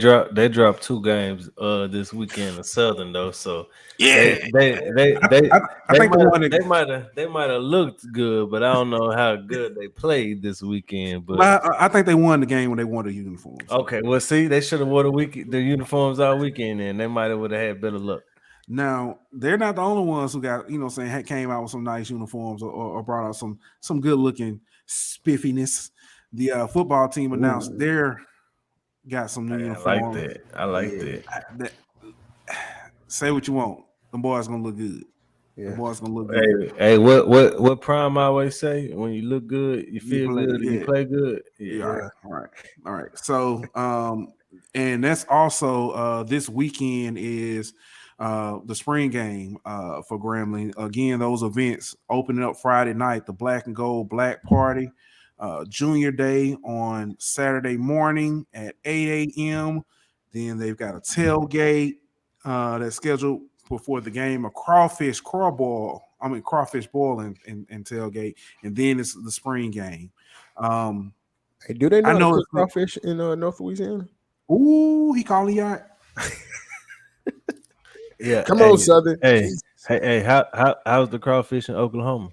dropped 2 games this weekend in Southern though, so Yeah, I they think the one that they might have looked good, but I don't know how good they played this weekend. But I think they won the game when they won the uniform. So. okay, well, see, they should have wore the uniforms all weekend, and they might have would have had better luck. Now they're not the only ones who got came out with some nice uniforms or brought out some good looking spiffiness. The football team announced their got some new I uniforms. like that. I like that. Say what you want, the boys gonna look good. The Yeah. boys gonna look good. Hey, what Prime always say? When you look good, you feel play, good, and you yeah. play good. Yeah, Yeah. all right. So, and that's also this weekend is the spring game for Grambling. Again, those events opening up Friday night, the Black and Gold Black Party, Junior Day on Saturday morning at 8 a.m. Then they've got a tailgate that's scheduled before the game, a crawfish boil and tailgate, and then it's the spring game. Hey, do they know I how to know cook it's crawfish in North Louisiana? ooh, he calling you out. Yeah. Come hey, on, Southern. Hey, Jesus. hey, how's the crawfish in Oklahoma?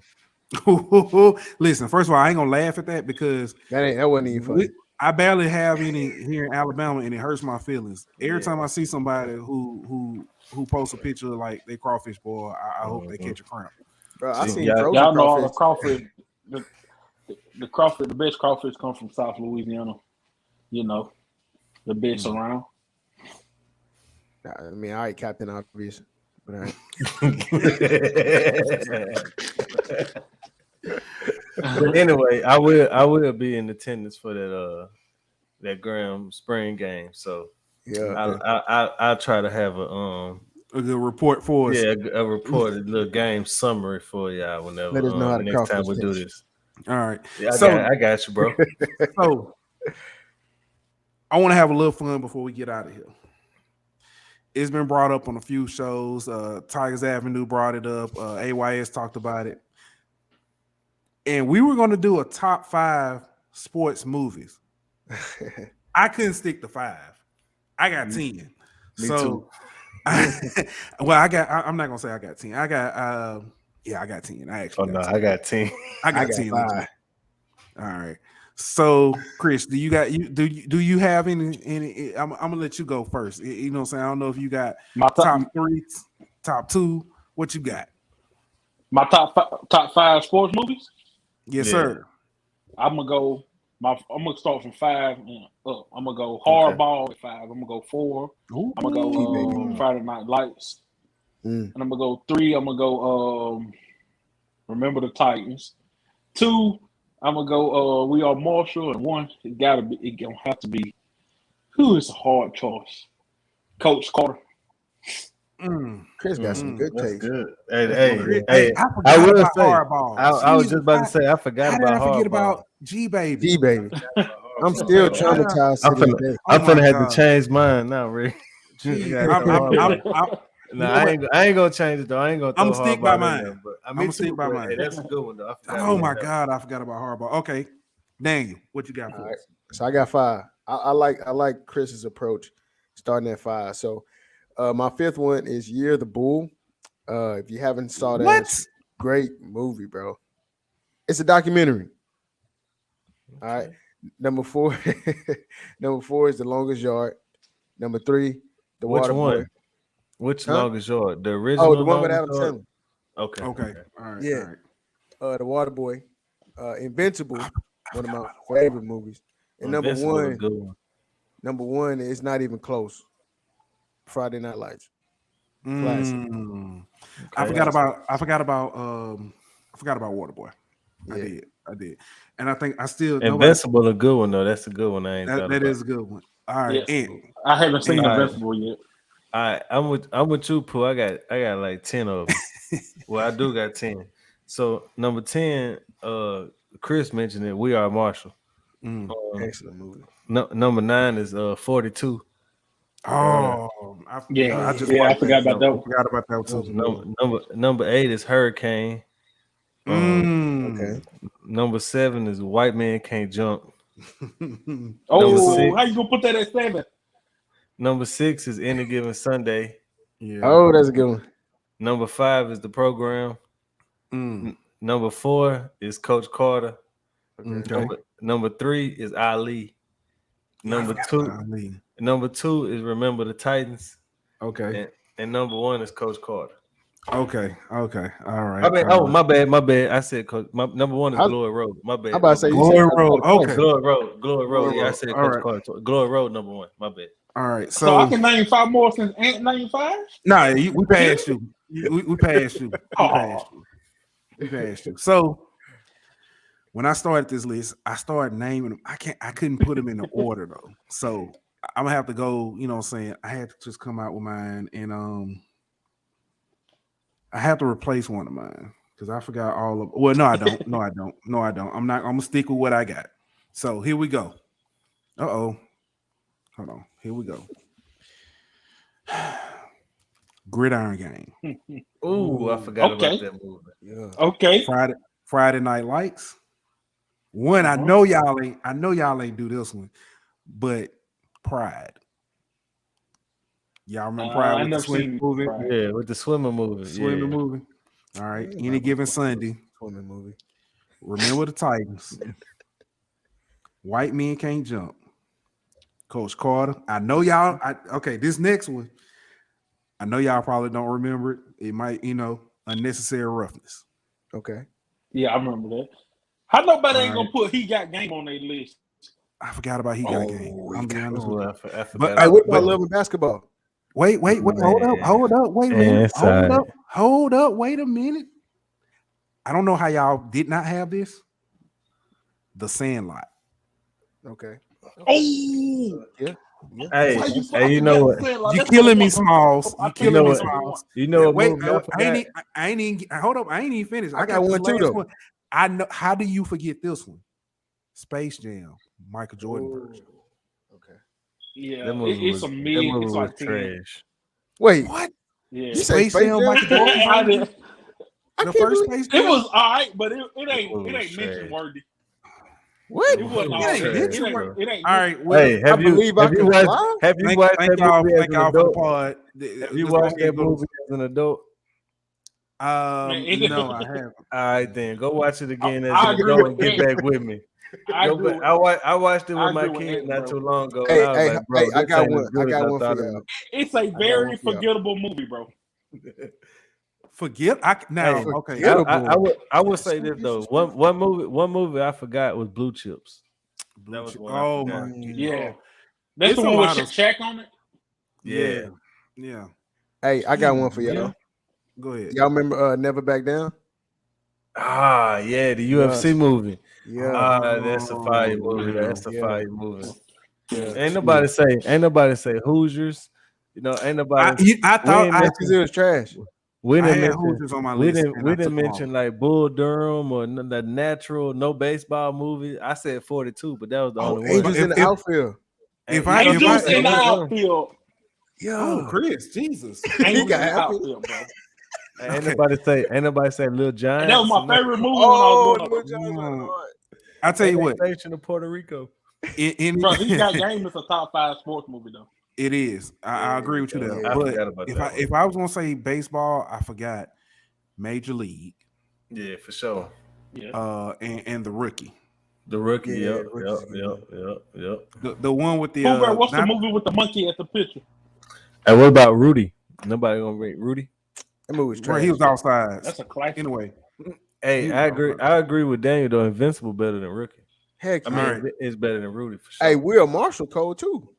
Listen, first of all, I ain't gonna laugh at that because That wasn't even funny. I barely have any here in Alabama, and it hurts my feelings every Yeah. time I see somebody who posts a picture like they crawfish boy. I hope they catch a cramp. Bro, I See, seen y'all- frozen Y'all know all the crawfish. crawfish, the best crawfish come from South Louisiana. You know, the best around. I mean, all right, Captain Obvious. But all right. But anyway, I will be in attendance for that Graham spring game. So Yeah. I'll try to have a good report for us. a reported little game summary for y'all whenever Let us know how the next time crawfish we do taste. this. All right. Yeah, So I got you, bro. so I want to have a little fun before we get out of here. It's been brought up on a few shows. Tigers Avenue brought it up. AYS talked about it. And we were going to do a top 5 sports movies. I couldn't stick to 5. I got 10. Me so, I'm not going to say I got 10. I got, I got 10. I actually got 10. I got 10. I got 10. 5. All right. So, Chris, do you have any? I'm gonna let you go first. You know what I'm saying? I don't know if you got My top 3, top 2. What you got? My top 5 sports movies. Yes, Yeah. sir. I'm gonna start from 5 and up. I'm gonna go Hardball at 5. I'm gonna go 4. Ooh, I'm gonna go Friday Night Lights, and I'm gonna go 3. I'm gonna go Remember the Titans. 2. I'm gonna go We Are Marshall, and 1 it gonna have to be. Who is a hard choice? Coach Carter. Chris got some good That's taste. good. Hey, Hey, I forgot will about say, Hardball. I was just about to say, I forgot How did about I forget Hardball. about G Baby? G baby. I'm still traumatized to this day. I'm Oh finna my have God. to change mine now, Rick. Gee, I got I'm No, I ain't gonna change it though. I ain't gonna throw I'ma stick by Hardball in there, mine. but I I'ma mean, stick by but, mine. hey, that's a good one though. I forgot Oh about my that. God, I forgot about Hardball. Okay, Daniel, what you got for All us? right. So I got 5. I like Chris's approach, starting at 5. So my 5th one is Year of the Bull. If you haven't saw that, What? it's a great movie, bro. It's a documentary. All right. Number 4, number 4 is The Longest Yard. Number 3, The Which Water one? Boy. Which Huh? longest yard? The original. Oh, the one with Longest Adam Yard? Sandler. Okay. Okay, all right, Yeah. all right. The Water Boy. Invincible, one of my favorite movies. And Invincible is a good one. number 1 is not even close. Friday Night Lights. Classic. I Okay. forgot about Waterboy. Yeah. I did, and I think I still Invincible a good one though. That's a good one. I ain't thought that about. is a good one. All right, Yeah. and I haven't seen All right. Invincible yet. All right, I'm with you, Pooh. I got like 10 of them. Well, I do got 10. So number 10, Chris mentioned it. We Are Marshall. Excellent movie. Number 9 is 42. I Yeah, just I watched forgot about that I one. forgot about that too. Number 8 is Hurricane. Okay. Number 7 is White Man Can't Jump. Oh, six. how you gonna put that at 7? Number 6 is Any Given Sunday. Yeah. Oh, that's a good one. Number 5 is The Program. Mm. Number 4 is Coach Carter. Okay. Number 3 is Ali. Number I forgot 2 is Remember the Titans. Okay. And number 1 is Coach Carter. Okay. Okay. All right. I mean, all my right. bad. I said Coach. My number 1 is I- Glory Road. My bad. I'm about to say you Glory said Road. Okay. Glory Road. Glory Yeah, I Road. said All Coach right. Carter. Glory Road number 1. My bad. All right. So I So can name 5 more since Ant named 5? nah, we passed you. We passed you. We passed you. We passed you. So when I started this list, I started naming them. I couldn't put them in the order though. So I'm gonna have to go, you know what I'm saying? I had to just come out with mine and I have to replace one of mine because I forgot all of well, no, I don't. No, I don't. No, I don't. I'm gonna stick with what I got. So here we go. Hold on. Here we go. Gridiron Gang. Ooh, I forgot Okay. about that movie. Yeah. Okay. Friday Night Lights. One, I know y'all ain't do this one, but Pride. Y'all remember Pride I with the never swimming seen movie? Pride. Yeah, with the swimming movie. Swimming movie. All right. Yeah, Any Given Sunday. Swimming movie. Remember the Titans. White Men Can't Jump. Coach Carter. I know y'all. Okay, this next one. I know y'all probably don't remember it. It might, Unnecessary Roughness. Okay. Yeah, I remember that. How nobody ain't All gonna put He Got Game on their list? I forgot about He Got Game. I'm be honest with Ooh, you. I forgot. But, Hey, what but- about Love and Basketball? Wait, hold up, wait a Man, minute. it's all Hold up, wait a minute. I don't know how y'all did not have this. The Sandlot. Okay. Oh, Yeah. Hey, you know what? You killing me, Smalls. You killing me, what? Smalls. You know what Wait, movie I forgot? I ain't even hold up. I ain't even finished. I I got got one this too, last though. one. I know. How do you forget this one? Space Jam, Michael Jordan version. Okay. yeah, That movie it's was, a that mid. movie It's was like 10. trash. Wait, What? Yeah, you say Space Space Jam, Jam? Michael Jordan I version? did. I The can't first believe Space Jam. It was all right, but it That ain't movie was mention trash. worthy. what? It wasn't It all was that. trash, mention bro. It ain't. All right. Well, Hey, have you believe I have you can watched fly? have you watched that movie as thank an y'all for the adult? pod. Have you Let's go watched ahead that and go to- movie as an adult? No, I haven't. All right, then go watch it again as I an agree adult with and get Ant. back with me. I Go agree. back. With, I watched it I with my agree with kid Ant, not bro. too long ago, Hey, and I was like, bro, I this got ain't one. as good I got as one I for thought it y'all. was. It's a got very one for y'all. forgettable movie, bro. Forget. Now, Hey, okay. I would say this though. One movie I forgot was Blue Chips. That was one I Oh forgot. my goodness. Yeah, that's It's the a one with lot of Shaq on it. Yeah. Yeah. Hey, I got one for y'all. Yeah. Go ahead. Y'all remember Never Back Down? Ah, yeah, the UFC movie. Yeah. Ah, that's a fire Oh, movie. yeah. That's a Yeah. fire movie. Yeah. Ain't nobody say Hoosiers. Ain't nobody. I thought we I, didn't Because it was trash. we I didn't had mention Hoosiers on my we list. didn't and we I didn't took them mention off. like Bull Durham or the natural no baseball movie. I said 42, but that was the only one. Angels in the if- outfield. if And I- you if know I- Angels in the what's wrong? outfield. Yeah. Oh, Chris, Jesus. He Angels got in the happy. outfield, bro. Ain't Okay. nobody say Little Giants. And that was my or nothing. favorite movie Oh, when I was growing up. Little John's hard. I tell you what, Annexation of Puerto Rico. Bro, He Got Game is a top 5 sports movie though. it is. I agree with you there. Yeah. I But forgot about that one. if I was gonna say baseball, I forgot Major League, Yeah, for sure. Yeah. and the Rookie, The Rookie. Yeah, Yep. Rookie's the one with the Who, bro? What's the not- movie with the monkey at the picture? Hey, what about Rudy? Nobody gonna rate Rudy? That movie was where trash. he was outside. That's a classic. Anyway, Hey, He was I agree. outside. I agree with Daniel though. Invincible better than Rookie. Heck I yeah. mean, Alright. it's better than Rudy for sure. Hey, Will Marshall cold too.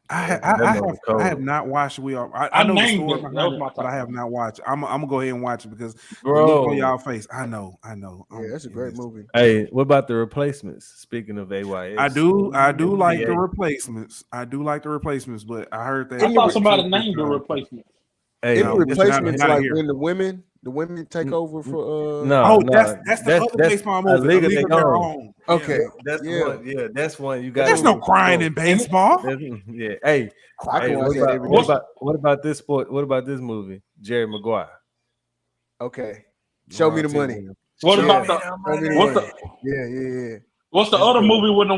That movie I have cold. not watched We Are. I I know the named story it. That behind was it, my but I top have five. not watched it. I'm gonna go ahead and watch it because the look Bro. on y'all face. I know. Yeah, that's a great movie. Hey, what about the Replacements? Speaking of AYS, I do like the NBA. replacements. I do like the replacements, but I heard that. I thought somebody named the replacement. Hey, In the No, it's replacements, not like here. when the women take over for No, That's the other baseball movie. A League A of League of Their Their Own. Own. Okay. That's Yeah. the one. Yeah, that's one you got. There's no crying in baseball. Yeah. Hey, I can watch what that about every what day. about what about this sport? What about this movie? Jerry Maguire. Okay. Show me the money. What Yeah. about the Show me the what's money. the Yeah. What's the Let's other go. movie when the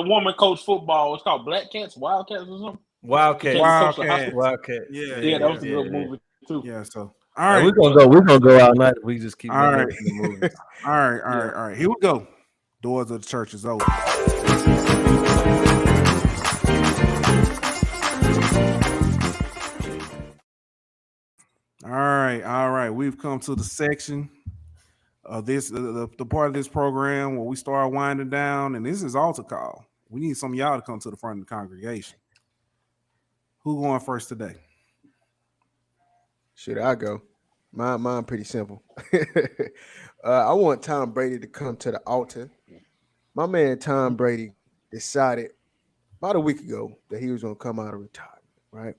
woman coach football? It's called Black Cats, Wildcats, or something. Wildcat. Wildcat. Yeah, Yeah, that was a good movie too. Yeah. So all Hey, right, we're gonna go all night if we just keep all looking right, at the movies. all right. Here we go. Doors of the church is open. All right. We've come to the section of this, the part of this program where we start winding down, and this is altar call. We need some of y'all to come to the front of the congregation. Who going first today? Should I go? Mine pretty simple. I want Tom Brady to come to the altar. My man Tom Brady decided about a week ago that he was going to come out of retirement, right?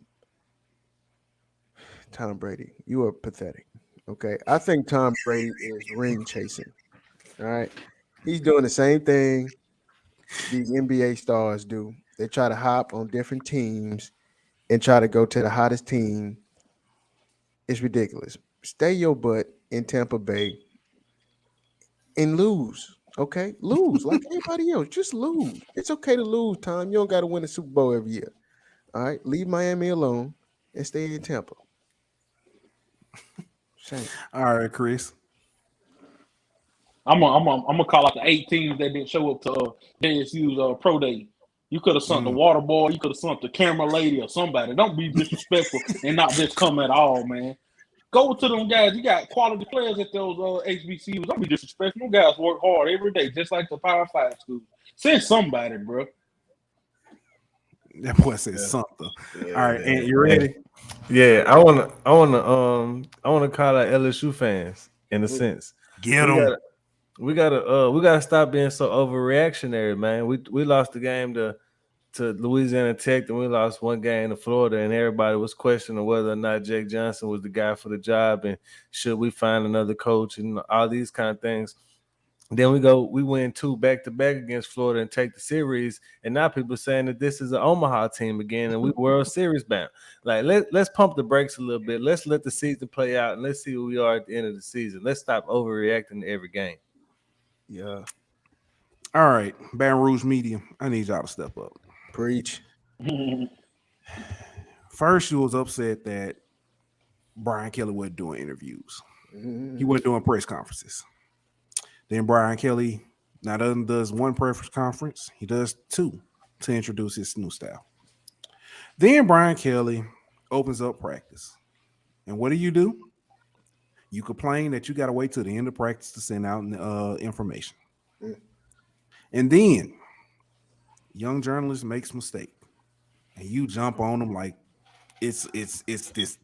Tom Brady, you are pathetic. Okay. I think Tom Brady is ring chasing. All right. He's doing the same thing these NBA stars do. They try to hop on different teams and try to go to the hottest team. It's ridiculous. Stay your butt in Tampa Bay and lose. Okay, lose like everybody else. Just lose. It's okay to lose, Tom. You don't got to win a Super Bowl every year. All right, leave Miami alone and stay in Tampa. Shame. All right, Chris. I'm gonna call out the 8 teams that didn't show up to JSU's pro day. You could have sent the water boy. You could have sent the camera lady or somebody. Don't be disrespectful and not just come at all, man. Go to them guys. You got quality players at those HBCUs. Don't be disrespectful. Them guys work hard every day, just like the Power 5 schools. Send somebody, bro. That boy said something. All right, and you ready? Yeah, I wanna call out LSU fans in a sense. Get them. We gotta stop being so overreactionary, man. We lost the game to Louisiana Tech, and we lost one game to Florida, and everybody was questioning whether or not Jake Johnson was the guy for the job, and should we find another coach, and all these kind of things. Then we win 2 back-to-back against Florida and take the series, and now people are saying that this is an Omaha team again, and we World Series bound. Like let's pump the brakes a little bit. Let's let the season play out, and let's see who we are at the end of the season. Let's stop overreacting to every game. Yeah, All right, Baton Rouge Media. I need y'all to step up. preach. First, you was upset that Brian Kelly wasn't doing interviews. He wasn't doing press conferences. Then Brian Kelly not only does one press conference, he does 2 to introduce his new style. Then Brian Kelly opens up practice. And what do? You complain that you got to wait till the end of practice to send out information. And then young journalist makes a mistake. And you jump on them like it's this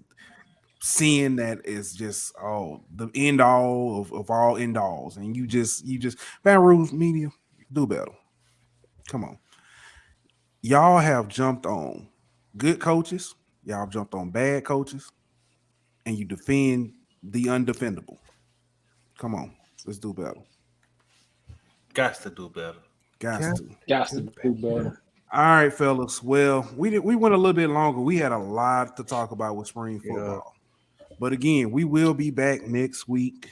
sin that is just the end all of all end alls, and you just Baton Rouge Media, do better. Come on, y'all have jumped on good coaches, y'all have jumped on bad coaches, and you defend the undefendable. Come on, let's do better. Got to do better. Got to do better. All right, fellas. Well, we went a little bit longer. We had a lot to talk about with spring football. But again, we will be back next week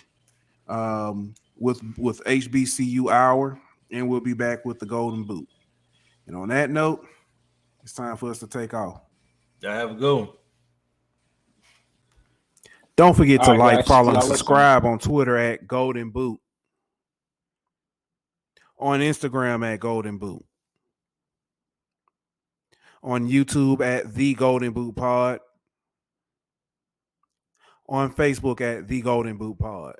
with HBCU Hour, and we'll be back with the Golden Boot. And on that note, it's time for us to take off. Y'all have a good one. Don't forget to like, guys, follow, and subscribe on Twitter at Golden Boot, on Instagram at Golden Boot, on YouTube at The Golden Boot Pod, on Facebook at The Golden Boot Pod.